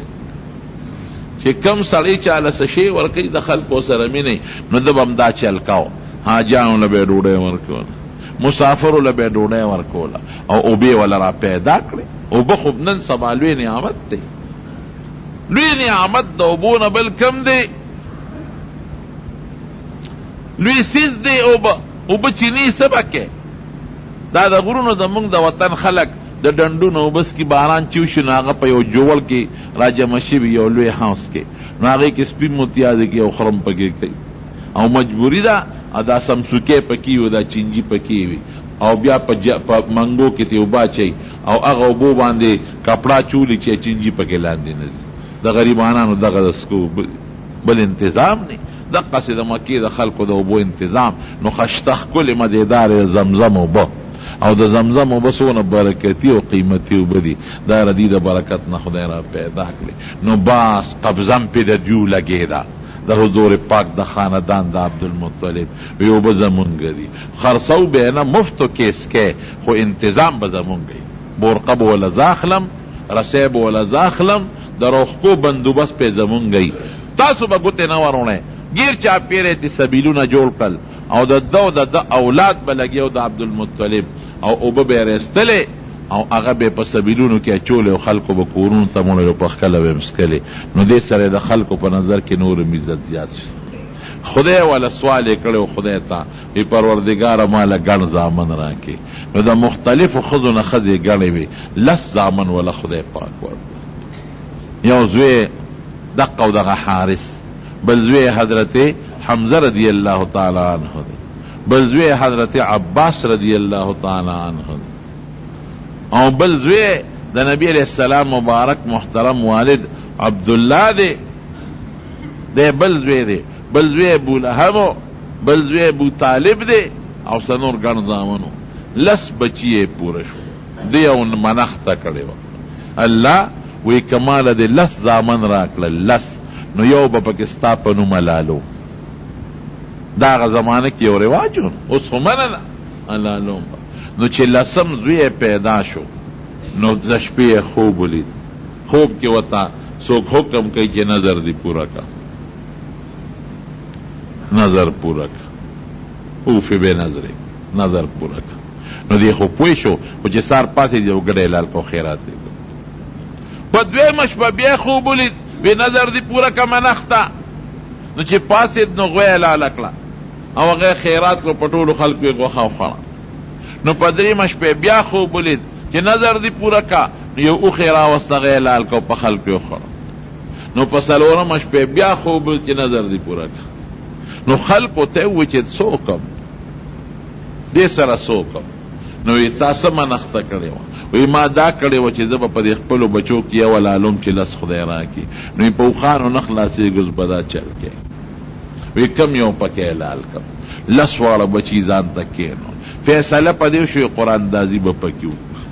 چی کم سڑی چالا سشی ورکی دا خلقو سرمی نی نو دبم دا چلکاو حاجانو لبے ڈوڑے ورکو مسافرو لبے ڈوڑے ورکولا او اوبی والا را پیدا کرے او بخب نن سبا لوی نعمت دے لوی نعمت دا اوبون بل کم دے لوی سیز دے اوبا چینی سبکے دا دا غرونو دا منگ دا وطن خلق دا ڈنڈو نو بس کی باران چیوشو ناغا پا یو جوول کی راجہ مشیبی یو لوی ہاؤس کے ناغے کی سپین متیازے کی او خرم پکے کئی او مجبوری دا دا سمسوکے پکی و دا چنجی پکی وی او بیا پا منگو کی تی اوبا چی او اغا اوبو باندے کپڑا چولی چی چنجی پکی لاندے نزی دا غریبانانو دا غدسکو بل انتظام نہیں دا قصد مکی دا خلقو دا اوبو انتظام نو خشتخ کل مدیدار زمزم اوبا او دا زمزم اوبا سونا برکتی و قیمتی اوبا دی دا ردی دا برکت نا خدای را پیدا کلی نو باس قبضم پی دا دیو لگے دا دا حضور پاک دا خاندان دا عبدالمطلب ویو بزمونگ دی خرسو بینا مفتو کیس کے خو انتظام بزمونگ دی بورقب والا زاخلم رسیب والا زاخلم دا روخکو بندوبس پی زمونگ دی تاسو با گوتے نوارونے گیر چا پیرے تی سبیلونا جوڑ کل او دا اولاد بلگیو دا عبدالمطلب او اوبا بیرستلے او هغه به په سبیلونو کې چولې او خلکو به کورونو ته مونږ په خپل به مسکلې نو دې سره د خلکو په نظر کې نور عزت زیات شي خدای ولا سوال کړو خدای ته ای پروردگار مال ګڼ زامن راکې نو د مختلفو خزونه خزي ګڼې وي لس زامن ولا خدای پاک ور یو زوی دقه او دغه حارس بل زوی حضرت حمزه رضی الله تعالی عنہ بل زوی حضرت عباس رضی الله تعالی عنہ او بل زوی دا نبی علیہ السلام مبارک محترم والد عبداللہ دے بل زوی ابو لہبو بل زوی ابو طالب دے او سنور گن زامنو لس بچیے پورا شو دے او منختا کڑے وقت اللہ وی کمال دے لس زامن راکل لس نو یو با پاکستا پنو ملالو داغ زمانہ کی او رواجون اس ہو مننا اللہ لوم با نو چې لسم زوی پیدا شو نو زشپی خوب لید خوب کی وطا سوک حکم کئی کہ نظر دی پورا کا نظر پورا کا اوفی بے نظری نظر پورا کا نو دی خوب پوی شو وچه سار پاسی دیو گڑے لال کو خیرات دی پا دوی مشبا بیا خوب لید بے نظر دی پورا کا منختا نو چه پاسی نو غوی لالکلا او غیر خیرات کو پٹولو خلقوی گو خواو خوانا نو پدری مش پہ بیا خوب بولید کہ نظر دی پورا کا نو یو او خیرا وستغی لال کو پخل پیو خورا نو پسلورا مش پہ بیا خوب بولید کہ نظر دی پورا کا نو خلقو تیوی چید سوکم دے سر سوکم نو تا څه منښته کړې وه؟ وی ما دا کړې وه چې زه به په دې خپلو بچو کې یو لالم چې لس خدای راکړي، نو په اوښانو نه خلاصېږو زه به دا چل کې. وی کم یو پکې لال کم، لس واړه بچي ځان ته کېنو. فیصله په دې شوې قراندازي به پکې وکړو.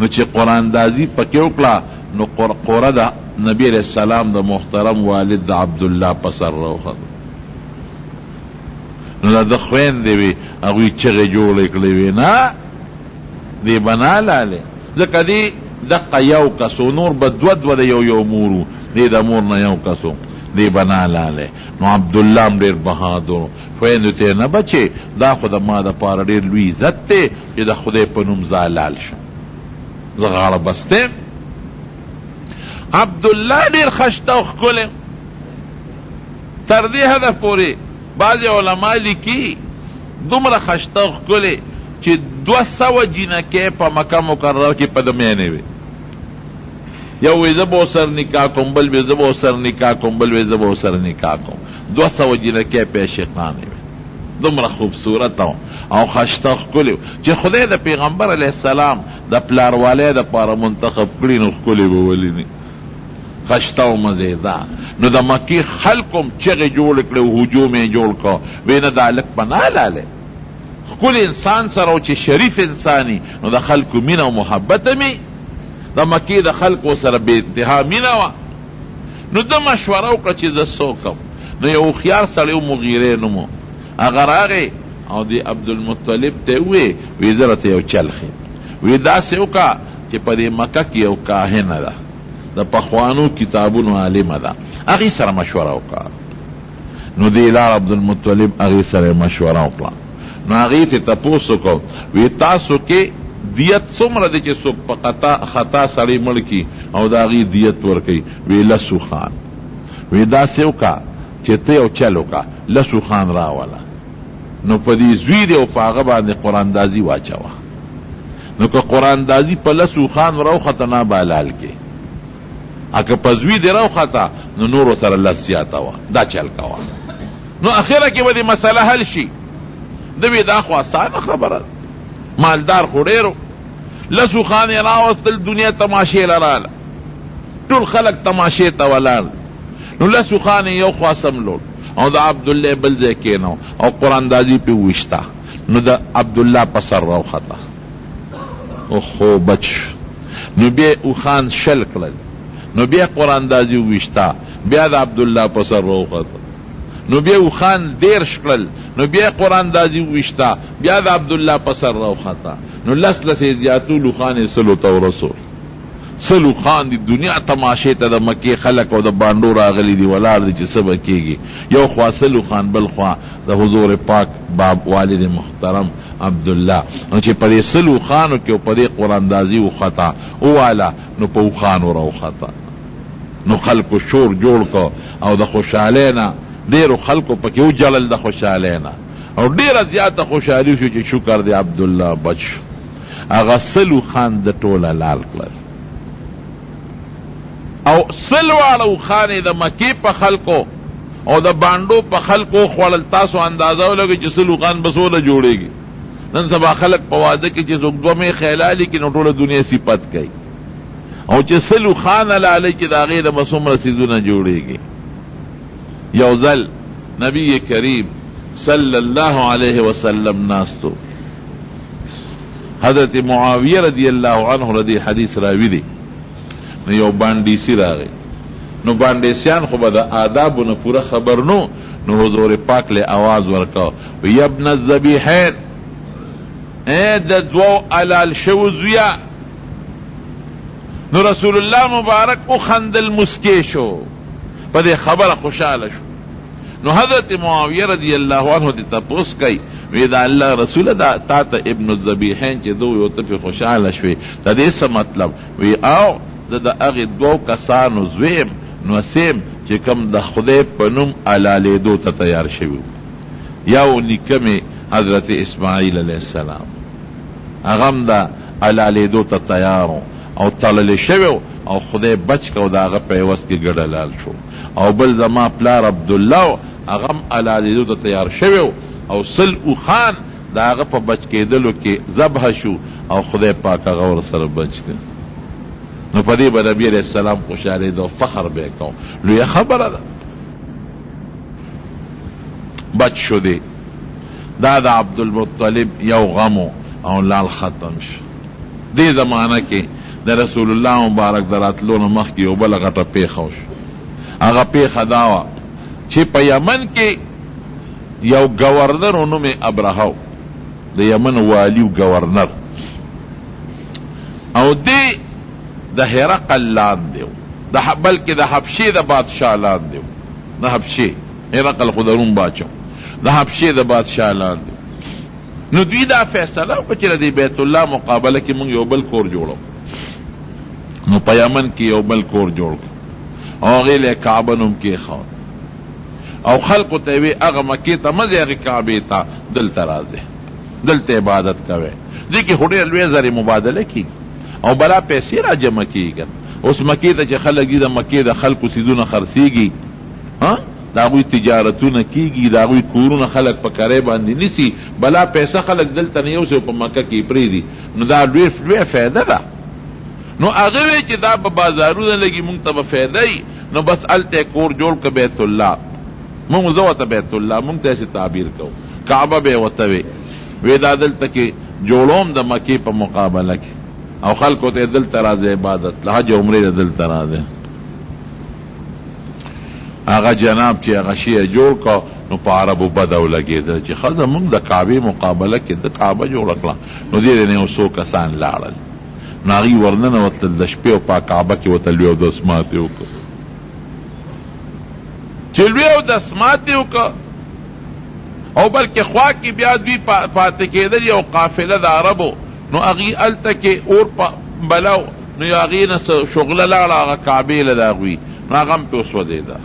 نو چې قراندازي پکې وکړه نو قره د نبی علیہ السلام د محترم والد د عبدالله په سر راوخته. نو د خویندې وې هغوی چغې جوړې کړې وې نه دې به نه لالې، ځکه دې دقه یو کس و، نور به دوه د یو مور و، دې د مور نه یو کس و، دې به نه لالې. نو عبدالله هم ډېر بهادر خویندو ته نه بچې دا خو د ما دپاره ډېر لوی عزت دی چې د خدای په نوم زه لال شم، زه غاړه بسته. عبدالله ډېر خشته او ښکلی تر دې حده پورې بعض علما لیکي دومره خشته او ښکلی چې 200 جینکې په مکه مکرمه کې په د میینې وې. یو وی زه به ورسره نکاح کوم، بل وی زه به ورسره نکاح کوم، بل وی زه به ورسره نکاح کوم. 200 جینکې په عشقانې وې، دومره خوبصورت او خشته ښکلی چې خدای د پیغمبر علیه السلام د پلاروالی دپاره منتخب کړي نو ښکلی به ولیني، خشته او مزیدار. نو د مکی خلکو هم چغې جوړ کړې او هجوم یې جوړ کړ، وی نه دا هلک به نه لالې ښکلی انسان سره او چې شریف انساني نو د خلکو مینه او محبت مې د مکې د خلکو سره بې انتها مینه وه. نو ده مشوره وکړه چې زه څه وکړم. نو یو هوښیار سړی و مغیرې نوم و، هغه راغی او د عبدالمطلب ته ووی وی زه راته یو چل ښیم، وی داسې وکړه چې په دې مکه کې یو کاهنه ده د پخوانو کتابونو عالمه ده، هغې سره مشوره وکړه. نو دې لاړ عبدالمطلب هغې سره مشوره وکړه. نو هغې ته تپوس وکړو وی تاسو کې دیت څومره دی چې څوک په خطا سړی مړ کي او د هغې دیت ورکوي؟ وی لسو خان. وی داسې وکړه چې ته یو چل وکړه، لسو خان راوله. نو په دې زوی دی او په هغه باندې قراندازي واچوه. نو که قراندازي په لسو خان راوخته نه به حلال کې، اکه په زوی دی راوخته نو نورو سره لس زیاته وه، دا چل کوه. نو اخره کې به دې مسله حل شي. ده وی دا خو اسانه خبره ده، مالدار خو ډېر و، لسو خان یې راوستل، دنیا تماشې لراله، ټول خلک تماشې ته ولاړ. نو لسو خان یې یو خوا سملول او د عبدالله بل ځای کېنو او قراندازي پې وویشته. نو د عبدالله په سر راوخته، خو بچ. نو بیا اوښان شل کړل، نو بیا قراندازي وویشته، بیا د عبدالله په سر راوخته. نو بیا اوښان 13 کړل، نو بیا قراندازي وویشته، بیا د عبدالله په سر راوخته. نو لس یې زیاتول، اوښان یې 100 ته ورسول. 100 اوښان دي دنیا تماشې ته د مکې خلک او د بانډو راغلي دي، ولاړ دي چې څه به کېږي. یو خوا 100 اوښان، بل خوا د حضور پاک باب والد محترم عبدالله. نو چې په دې 100 اوښانو کې او په دې قراندازي وخته وواله نو په اوښانو راوخته. نو خلکو شور جوړ کو او د خوشحالۍ نه ډېرو خلکو پکې وجړل، د خوشحالۍ نه او ډېره زیاته خوشحالي شو چې شکر دی عبدالله بچ شو. هغه 100 اوښان د ټوله لال کړل او 100 واړه اوښان یې د مکې په خلکو او د بانډو په خلکو خوړل. تاسو اندازه ولګئ چې 100 اوښان به څومره جوړېږي. نن سبا خلک په واده کې چې څوک 2 مې خیالالي کړي نو ټوله دنیا صفت کوي، او چې 100 اوښان لالئ چې د هغې د به څومره څیزونه جوړېږي. یو ځل نبی کریم صلی الله علیه وسلم ناستو، حضرت معاویه رضی الله عنه رضی حدیث راوی دی. نو یو باندیسی راغی، نو باندیسیان خو به د آدابو نه پوره خبر نو حضور پاک له آواز ورکاو یا ابن الذبیحین، د دوو علال شو زویا. نو رسول الله مبارک او خندل، مسکی شو، په دې خبره خوشاله شو. نو حضرت معاویه رضی الله عنه دې تپوس کوي، وی دا الله رسول دا تا ته ابن الذبیحین چې دو یو ته په خوشاله شوي، د دې څه مطلب؟ وی او زه د هغې 2 کسانو زویم، نو سیم چې کوم د خدای په نوم حلالېدو ته تیار شوي. یو نیکه مې حضرت اسماعیل علیه السلام، هغه هم د حلالېدو ته تیار او تړلی شوی او خدای بچ کو د هغه په عوض کې ګډه لال شو. او بل زما پلار عبدالله، هغه هم حلالېدو ته تیار شوی او 100 اوښان دا هغه په بچ کېدلو کې ذبح شو او خدای پاک هغه ورسره بچ کړ. نو په دې به نبي علیه السلام خوشحالېده او فخر به یې کوو. لویه خبره ده، بچ شو دی. دا د عبدالمطلب یو غمو او لال ختم شو. دې زمانه کې د رسول الله مبارک د راتلو نه مخکې یو بله غټه پیښه وشوه. هغه پیښه دا وه چې په یمن کې یو ګورنر و نوم یې ابرهه و، د یمن والی و ګورنر، او دی د هرقل لاندې و، بلکې د حبشې د بادشاه لاندې و. د حبشې، هرقل خو د روم باچا، د حبشې د بادشاه لاندې. نو دوی دا فیصله وکړه چې د بیت الله مقابله کې موږ یو بل کور جوړو. نو په یمن کې یو بل کور جوړ کړ او هغې له کعبه نوم کېښود او خلقو ته یې وی هغه مکې ته مه ځئ، هغې کعبې ته دلته راځئ، دلته عبادت کوئ. دې کې خو ډېر لویې زرې مبادله کېږي او بلا پیسې را جمع کېږي. اوس مکې ته چې خلک دي د مکې د خلکو څیزونه خرڅېږي، د هغوی تجارتونه کېږي، د هغوی کورونه خلک په کرۍ باندې نیسي، بلا پیسه خلک دلته نه یوسي او په مکه کې یې پرېږدي. نو دا لویه فایده ده. نو هغه وی چې دا په بازارونه لګي مونږ ته به فایده وي، نو بس هلته کور جوړ که بیت الله. مونږ زه ورته بیت الله مونږ ته یې تعبیر کوو، کعبه به یې ورته وی دا دلته کې جوړوم د مکې په مقابله کې او خلکو ته دلته راځي عبادت، له حج عمرې ته دلته راځي. هغه جناب چې هغه شی یې جوړ کړ نو په عربو بده ولګېدل چې ښځه مونږ د کعبې مقابله کې د کعبه جوړه کړه. نو دې نه یو څو کسان لاړل، نو هغوی ورننوتل د شپې او په کعبه کې ورته لوی اودس ماتې وکړه. چې لوی اودس ماتې وکړه او بلکې خوا کې بیا دوی پاتې کېدل یو قافله د عربو، نو هغوی هلته کې اور بلو، نو هغوی نه شغله لاړه هغه کعبې له د هغوی، نو هغه هم پې وسوځېده.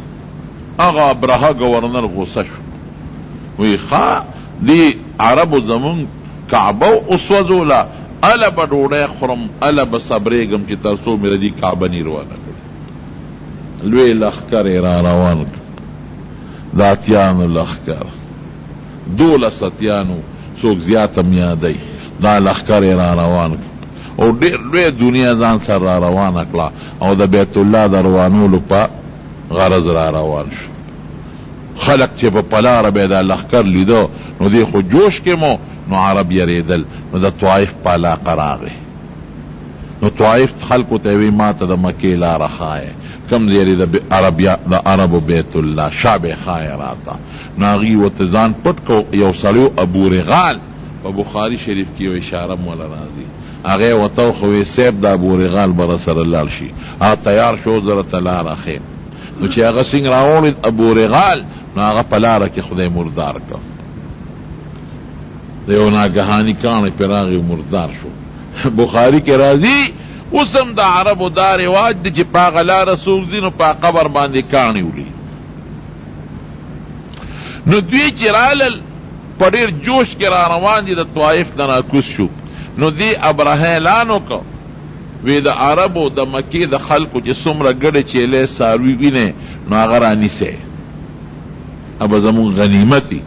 هغه ابرهه ګورنر غوسه شو، وی ښه دې عربو زمونږ کعبه وسوځوله، اله به ډوډۍ خورم، اله به صبرېږم چې تر څو مې د دې کعبه نیروانه کړي. لوی لښکر یې را روان کړ، د اتیانو لښکر، 12 اتیانو، څوک زیات هم یادوي. دا لښکر یې را روان کړ او ډېر لوی دنیا ځان سره را روانه کړه او د بیت الله د روانولو په غرض را روان شو. خلق چې په پلاره به دا لښکر لیده نو دی خو جوش کې مو، نو عرب یریدل. نو د طائف په علاقه راغی، نو طائف خلکو ته وی ما ته د مکې لاره ښایه، کم ځای د عربو بیت الله شابه ښایه راته. نو هغوی ورته ځان پټ کو. یو سړی ابو رغال په بخاري شریف کې یو اشاره مولا راځي، هغې ورته وښوی صیب د ابو رغال به راسره لاړ شي. هغه تیار شو، زه راته لاره ښیم. نو چې هغه څنګه راوړید ابو رغال، نو هغه په لاره کې خدای مردار کړ، د یو ناګهاني کاڼی پرې راغی مردار شو. بخاري کې راځي اوس هم د عربو دا رواج دی چې په هغه لاره څوک ځي نو په قبر باندې کاڼي وړي. نو دوی چې رالل په ډېر جوش کې را روان دي، د طائف نه راکوز شو. نو دې ابرهه اعلان وکړ، وی د عربو د مکې د خلکو چې څومره ګډې چیلې څاروي وینې نو هغه رانیسئ، ابه زمونږ غنیمتي،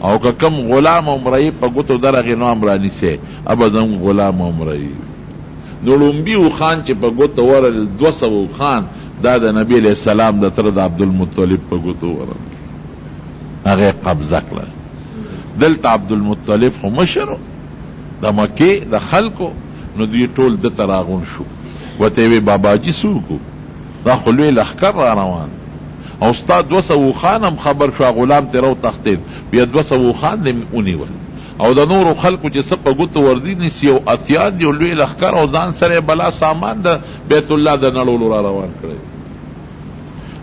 او که کم غلام او مرئي په ګوتو درغې نو هم رانیسئ، ابه زمونږ غلام او مرئي. نو لومبي اوښان چې په ګوتو ورل 200 اوښان، دا د نبي علیه السلام د تره د عبدالمطلب په ګوتو ورل، هغې قبضه کړه. دلته عبدالمطلب خو مشر د مکې د خلکو، نو دوی ټول دته راغون شو. ورته یې وی باباجي څوک و؟ دا خو لوی لښکر را روان او ستا 200 اوښان هم خبر شو، غلام ترې راوتښتېد، بیا 200 اوښان دې ونیول او د نورو خلکو چې څه په ګوتو ورځي نیسي او اتیان دي او لوی لښکر او ځان سره بلا سامان د بیت الله د نړولو را روان کړی.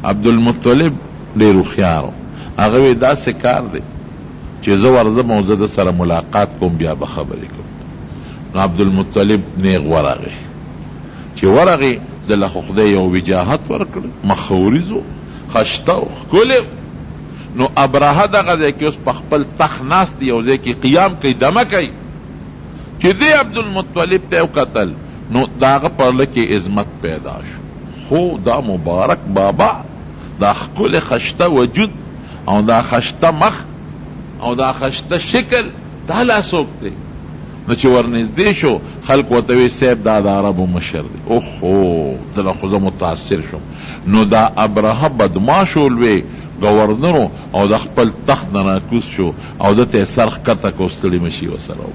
عبدالمطلب ډېر هوښیار و، هغه وی داسې کار دی چې زه ورځم او زه د سره ملاقات کوم، بیا به خبرې کوم. نو عبدالمطلب نیغ ورغی، چې ورغی دله خو خدای یو وجاهت ورکړ، مخوریز و، خشته و، ښکلی. نو ابرهه دغه ځای کې اوس په خپل تخت ناست دی، یو ځای کې قیام کوي، دمه کوي. چې دی عبدالمطلب ته وکتل نو د هغه په زړه کې عظمت پیدا شو. خو دا مبارک بابا، دا ښکلی خشته وجود او دا خشته مخ او دا خشته شکل دا لا څوک دی؟ نو چې ورنږدې شو خلک ورته وی صاحب دا د عربو مشر دی. اوهو دله خو زه متاثر شوم. نو دا ابرهه بدماشو لوی گورنرو او د خپل تخت نه راکوز شو او ده ته سر ښکته کو ستړي مشي ورسره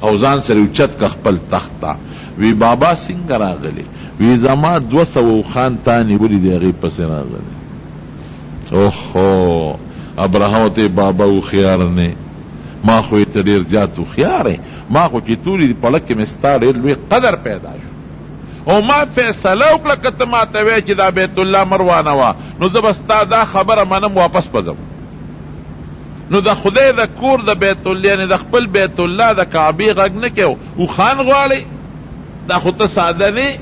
او ځان سره اوچت که خپل تخت ته. وی بابا څنګه راغلی؟ وی زما 200 خان تا نیولي دی هغې پسې راغلی. اوهو ابرهه ورته بابا هوښیار نه، ما خو یې ته ډېر زیات هوښیار یې، ما خو چې تورې دي پړک کې مې ستا ډېر لوی قدر پیدا شو او ما فیصله وکړه که ته ما ته وایې چې دا بیت الله مروانه وه نو زه به ستا دا خبره منم واپس به ځم. نو د خدای د کور د بیت الله یعنې د خپل بیت الله د کعبې غږ نه کوي اوښان غواړئ؟ دا خو ته ساده نه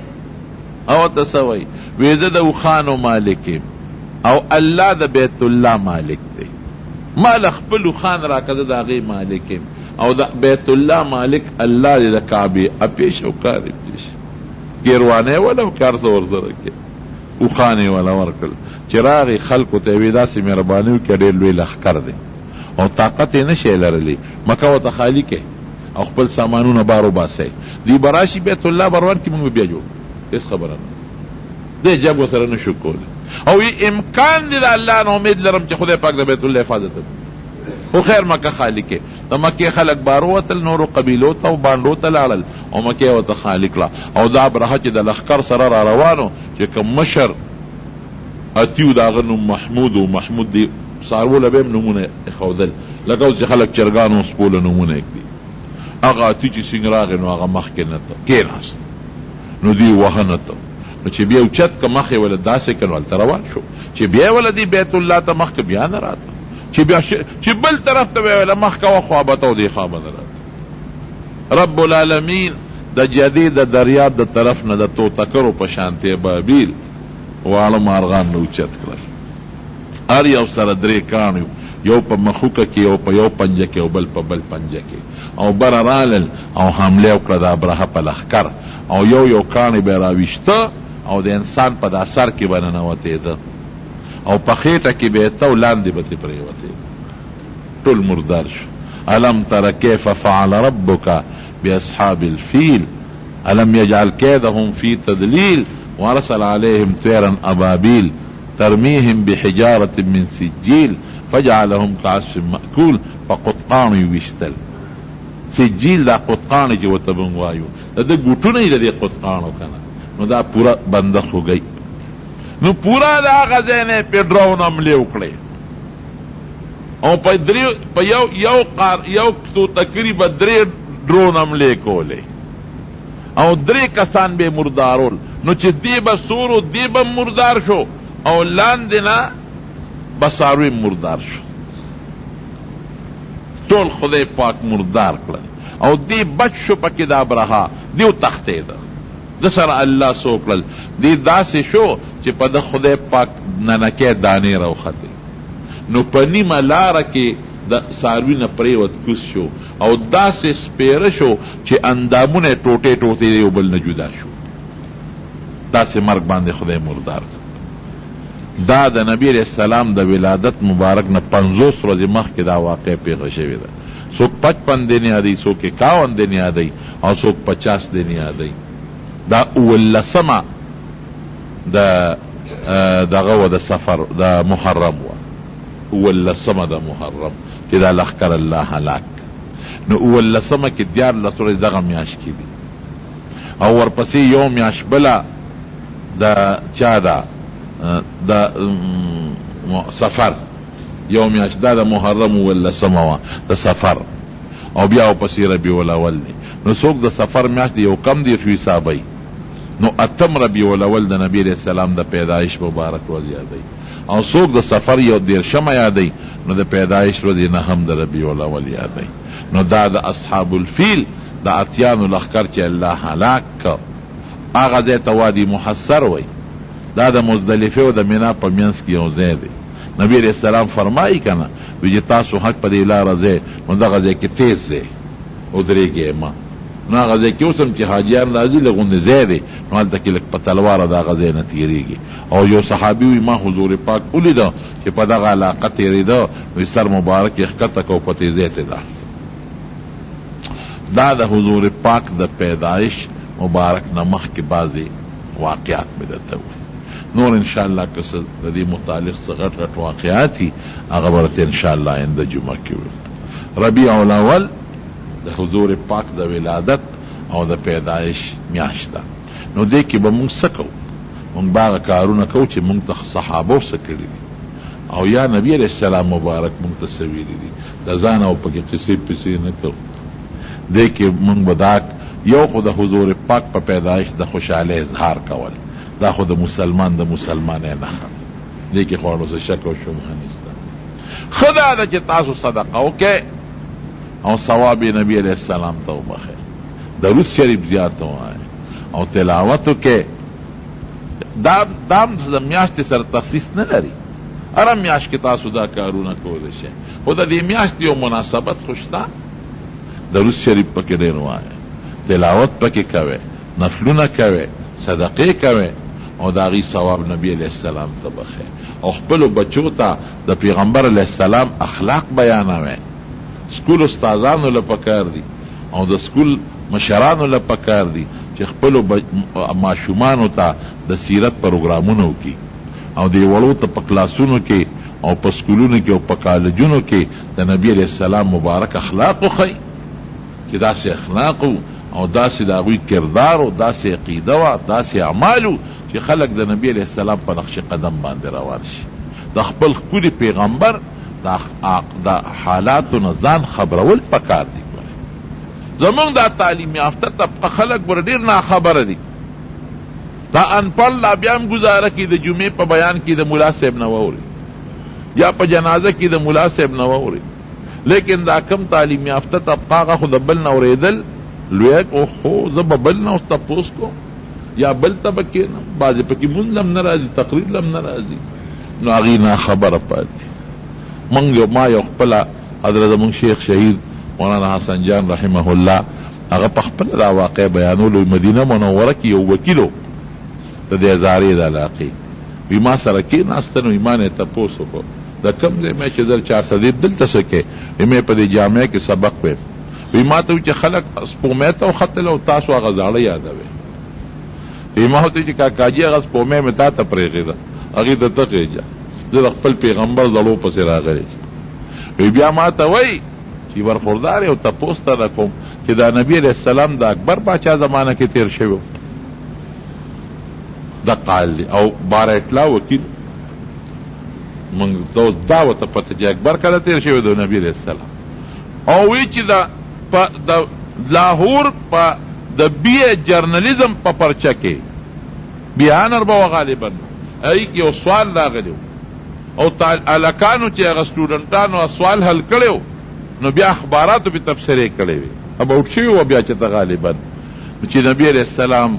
او ته څه وایي؟ وایي زه د اوښانو مالک یم او الله د بیت الله مالک دی. ما له خپل اوښان راکړه زه د هغې مالک یم او د بیت الله مالک الله دی د کعبې. اپېش او کار یې پېش ګیروانه ولا کار څه ورسره کې اوښان یې ولا ورکړل. چې راغی خلکو ته یې ویې داسې مهرباني وکړه ډېر لوی لښکر دی او طاقت یې نه شی لرلی، مکه ورته خالي کړئ او خپل سامانونه بار وباسئ. دوی به راشي بیت الله بروان کې موږ بیا جوړ هېڅ خبره نه دی جب ورسره نه شو کولی. او امکان دی د الله نه امید لرم چې خدای پاک د بیت الله حفاظت وکړي. خو خیر مکه خالي کې د مکې خلک بار ووتل، نورو قبیلو ته او بانډو ته لاړل او مکې ورته خالي کړه. او دا ابرهه چې د لښکر سره را روانو چې کوم مشر اتیو د هغه نوم محمود و محمود دی څاروله به هم نومونه ایښودل لکه اوس چې خلک چرګانو او سپوله نومونه ایږدي. هغه اتي چې څنګه راغی نو هغه مخکې نه ته کېناست نو دوی وهه نه ته نو چې بیا اوچت که مخ یې وله داسې که نو هلته روان شو. چې بیا یې وله دی بیت الله ته مخ که بیا نه راته، چې بیا چې بل طرف ته بیا وله مخ کوه خوا به ته او دې خوا به نه راته. رب العالمین د جدید د دریاب د طرف نه د توتکرو په شانتې بابیل واړه مارغان نه اوچت کړل. هر یو سره 3 کاڼ یو په مخوکه کې یو په یو پنجه کې او بل په بل پنجه کې او بره رالل او حمله وکړه د ابرهه په لښکر او یو کاڼ به راویشته او د انسان په دا سر کې به ننوتېده او په خېټه کې به یې ته او لاندې به ترې پرېوتېده ټول مردار شو. الم تر کیف فعل ربک باصحاب الفیل الم یجعل کیدهم فی تدلیل وارسل علیهم طیرا ابابیل ترمیهم بحجارة من سجیل فجعلهم كعصف مأکول. په قطقانو یې ویشتل. سجیل دا قطقانې چې ورته موږ وایو د ده ګوټونه یې د دې قطقانو که نه نو دا پوره بنده خوږی. نو پوره د هغه ځای نه یې پې ډرون حملې وکړې او په یو توتکري به 3 ډرون حملې کولې او 3 کسان به مردارول. نو چې دی به سورو دی به مردار شو او لاندې نه به څاروي مردار شو. ټول خدای پاک مردار کړل او دی بچ شو پکې د ابرهه دی وتښتېده. د سره الله څه وکړل؟ دی داسې شو چې په د خدای پاک ننکې دانې راوختې نو په نیمه لاره کې د څاروي نه پرېوت کوز شو او داسې سپېره شو چې اندامونه یې ټوټې ټوټې یو بل نه جدا شو. داسې مرګ باندې خدای مردار کړ. دا د نبی علیہ السلام د ولادت مبارک نه 50 ورځې مخکې دا واقع پیښه شوې ده. څوک 55 دن یادوي، څوک 51 دن یادوي او څوک 50 دن یادوي. دا 19مه دغه و د سفر د محرم و 19مه د محرم چې دا لښکر الله هلاک. نو 19مه کې 14 ورځې دغه میاشت کې دي او ورپسې یو میاشت بله د چا ده د سفر یو میاشت دا د محرم 19مه وه د سفر او بیا ورپسې ربیع الاول دی. نو څوک د سفر میاشت دی یو کم دی شو حسابی نو 8 ربیع الاول د نبی علیہ السلام د پیدایش مبارک ورځ یادوي او څوک د سفر یو 13مه یادوي نو د پیدایش ورځ نه هم د ربیع الاول یادوي. نو دا د اصحاب الفیل د اتیانو لښکر چې الله هلاک کړ هغه ځای ته وادي محصر وی. دا د مزدلفه او د مینا په منځ کې یو ځای دی. نبی علیہ السلام فرمایي که نه وی چې تاسو حق په دې لاره ځئ نو دغه ځای کې تیز ځئ ودرېږئ مه. نو هغه ځای کې اوس هم چې حاجیان راځي لږ غوندې ځای دی نو هلته کې لږ په تلواره د هغه ځای نه تېرېږي. او یو صحابي وي ما حضور پاک ولیده چې په دغه علاقه تېرېده نو سر مبارک یې ښکته کو په تیزۍ ته لاړ. دا د حضور پاک د پیدایش مبارک نه مخکې بعضې واقعات مې درته ووایي. نور انشاءالله که څه د دې متعلق څه غټ غټ واقعات وي هغه به درته انشاءالله آینده جمعه کې وي. ربیع الاول د حضور پاک د ولادت او د پیدایش میاشت ده. نو دې کې به مونږ څه کوو؟ مونږ به هغه کارونه کوو چې مونږ ته صحابو څه کړي دي او یا نبی علیہ السلام مبارک مونږ ته څه ویلي دي. د ځان او پکې قصې پسې نه کوو. دې کې مونږ به دا یو خو د حضور پاک په پیدایش د خوشحالۍ اظهار کول، دا خو د مسلمان د مسلمانۍ نښه ده. دې کې خو نو څه شک او شبهه نشته. ښه دا ده چې تاسو صدقه وکئ او ثواب نبی علیہ السلام ته وبخئ، درود شریف زیات ووایئ او تلاوت وکئ. دام د میاشتې سره تخصیص نه لري. هره میاشت کې تاسو دا کارونه کولی شئ، خو د دې میاشت یو مناسبت خو شته. درود شریف پکې ډېر ووایئ، تلاوت پکې کوئ، نفلونه کوئ، صدقې کوئ او د هغې ثواب نبی علیہ السلام ته بخئ او خپلو بچو ته د پیغمبر علیہ السلام اخلاق بیانوئ. سکول استادانو له پکار دي او د سکول مشرانو له پکار دي چې خپلو ماشومانو ته د سیرت پروګرامونه وکړي او د وړو ته په کلاسونو کې او په سکولونو کې او په کالجونو کې د نبی علیہ السلام مبارک اخلاق وښیي چې داسې اخلاق او داسې د هغوی کردار او داسې عقیده وه، داسې اعمالو چې خلک د نبی علیہ السلام په نقش قدم باندې روان شي. د خپل ښکلي پیغمبر د حالاتو نه ځان خبرول پکار دي. زمونږ دا تعلیم یافته طبقه خلک ور ډېر ناخبره دي. دا انپړ لا بیا هم ګزاره کي د جمعې په بیان کې د ملا صاحب نه واوري یا په جنازه کې د ملا صاحب نه واوري، لیکن دا کم تعلیم یافته طبقه هغه خو د بل نه اورېدل لوی او خو زه به بل نه اوس تپوس کوم یا بل ته به کښېنم، بعضې پکې مونځ هم نه راځي، تقریر هم نه راځي، نو هغې ناخبره پاتې. ما یو خپله حضرت زمونږ شیخ شهید مولانا حسن جان رحمه الله هغه په خپله دا واقع بیانولو. مدینه منوره کې یو وکیلو د دې ادارې د علاقې وي ما سره کېناسته، نو ما نه یې تپوس وکړو د کوم ځای مې چې در چار صدیب دلته څه کوې؟ مې په دې جامعه کې سبق ویم. وی ما ته چې خلک سپومې ته وختل او تاسو هغه زاړه یادوئ. وی ما ورته چې کاکاجي هغه سپومې مې تا ته پرېښېده هغې ته ته خېجه، زه د خپل پیغمبر زړو پسې راغلی. وی بیا ما ته وایي چې برخوردار یو تپوس ته نه کوم چې دا نبی علیہ السلام د اکبر باچا زمانه کې تېر شوی دقه حال دی او بار اطلاع وکیل مونږ دا ورته پته چې اکبر کله تېر شوی د نبی علیہ السلام او وی چې د لاهور په د بی جرنالیزم په پرچه کې بیانر به غالبا هغې کې یو سوال راغلی او الکانو چې هغه سټوډنټانو سوال حل کړی نو بیا اخباراتو پې تبصرې کړی وي اب اوټ شوي وه بیا چې ته غالبا چې نبی علیہ السلام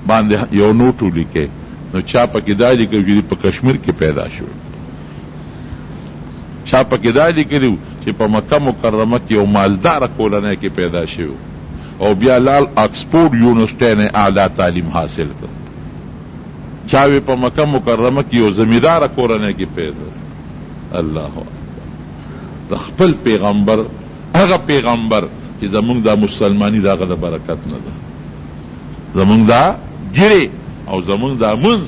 باندې یو نوټ ولیکئ نو چا پکې دا لیکلي چې په کشمیر کې پیدا شوی، چا پکې دا لیکلي چې په مکه مکرمه کې یو مالداره کورنۍ کې پیدا شوی او بیا لال آکسفورډ یونیورسټۍ نه اعلی تعلیم حاصل کړ، چا وی په مکه مکرمه کې یو زمینداره کورنۍ کې پیدا. الله اکبر. د خپل پیغمبر هغه پیغمبر چې زمونږ دا مسلمانی د هغه د برکت نه ده، زمونږ دا ګیرې او زمونږ دا منځ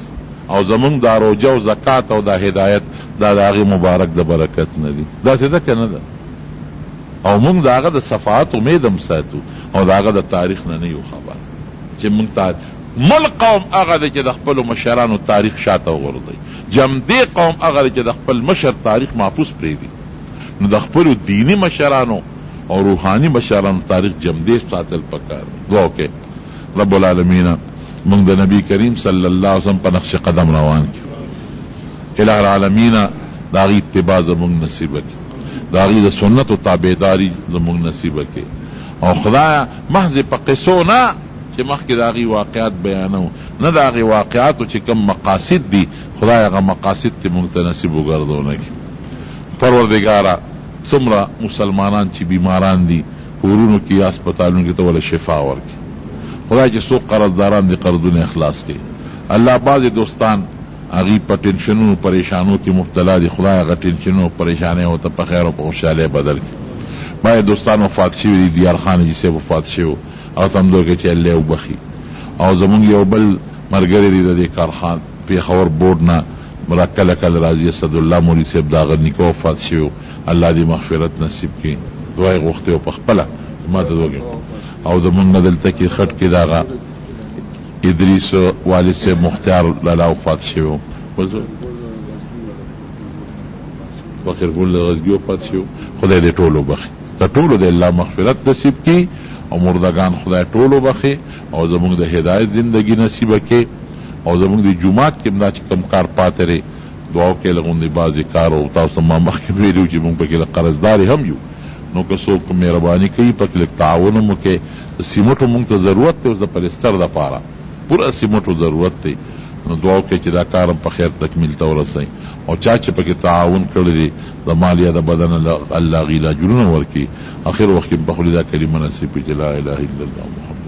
او زمونږ دا روجه او زکات او دا هدایت دا د هغې مبارک د برکت نه دي. داسې ده که نه ده؟ او مونږ د هغه د صفحات امید هم ساتو او د هغه د تاریخ نه نه یو خبر چې مونږ مل قوم هغه دی چې د خپلو مشرانو تاریخ شاته وغورځوي، جمدې قوم هغه دی چې د خپل مشر تاریخ محفوظ پرېږدي. نو د خپلو دیني مشرانو او روحاني مشرانو تاریخ جمدې ساتل پکار دی. دعا وکړئ رب العالمین مونږ د نبی کریم صلی الله علیه وسلم په نقش قدم روان کړي. الہ العالمین د هغې اتباع زمونږ نصیبه کړي، د هغې د سنتو تابعداري زمونږ نصیبه کړي. او خدایه محض په قصو نه چې مخکې د هغې واقعات بیانو، نه د هغې واقعاتو چې کوم مقاصد دي، خدای هغه مقاصد چې مونږ ته نصیب وګرځونه کړي. پروردګاره څومره مسلمانان چې بیماران دي کورونو کې یا هسپتالونو کې ته وله شفا ورکړي. خدای چې څوک قرضداران دي قرضونه اخلاص کړي. الله بعضې دوستان هغوی په ټینشنونو پریشانو کې مبتلا دي. خدای هغه ټینشنونو پریشانۍ ورته په خیر او په خوشحالۍ بدل کړي. ما دوستان وفات شوي دي، دیار خان حاجي صاحب وفات شوي، هغه ته هم دغه کې چې الله یې وبخي. او زمونږ یو بل ملګری دی د دې کارخان پېښور بورډ نه را کله کله راځي، اسدالله مولوي صاحب د هغه نیکه وفات شوي، الله دې مغفرت نصیب کړي. دعا یې غوښتې وه په خپله ما ته وګورئ. او زمونږ نه دلته کې خټ کې د هغه ادریس والد صاحب مختار لالا وفات شوي و، فقیر ګل غزګي وفات شوي. خدای دې ټول وبخي، د ټولو دې الله مغفرت نصیب کړي او مردگان خدای ټول وبخي او زمونږ د هدایت زندگی نصیبه کړي. او زمونږ د جومات کې هم دا چې کوم کار پاتې دی دعا وکړئ لغوندې بعضې کار او تاسو ما مخکې ویلي وو چې مونږ پکې قرضدارې هم یو، نو که څوک مهرباني کوي پکې لږ تعاون هم وکړئ. د سیمټو مونږ ته ضرورت دی، اوس د پلستر دپاره پوره سیمټو ضرورت دی، نو دعا وکړئ چې دا کار هم په خیر تکمیل ته ورسئ. او چا چې پکې تعاون کړی دی د مال یا د بدن الله غي اجرونه ورکړي. اخر وخت کې په خپل دا کلمه نصیب کړي چې لا اله الا الله محمد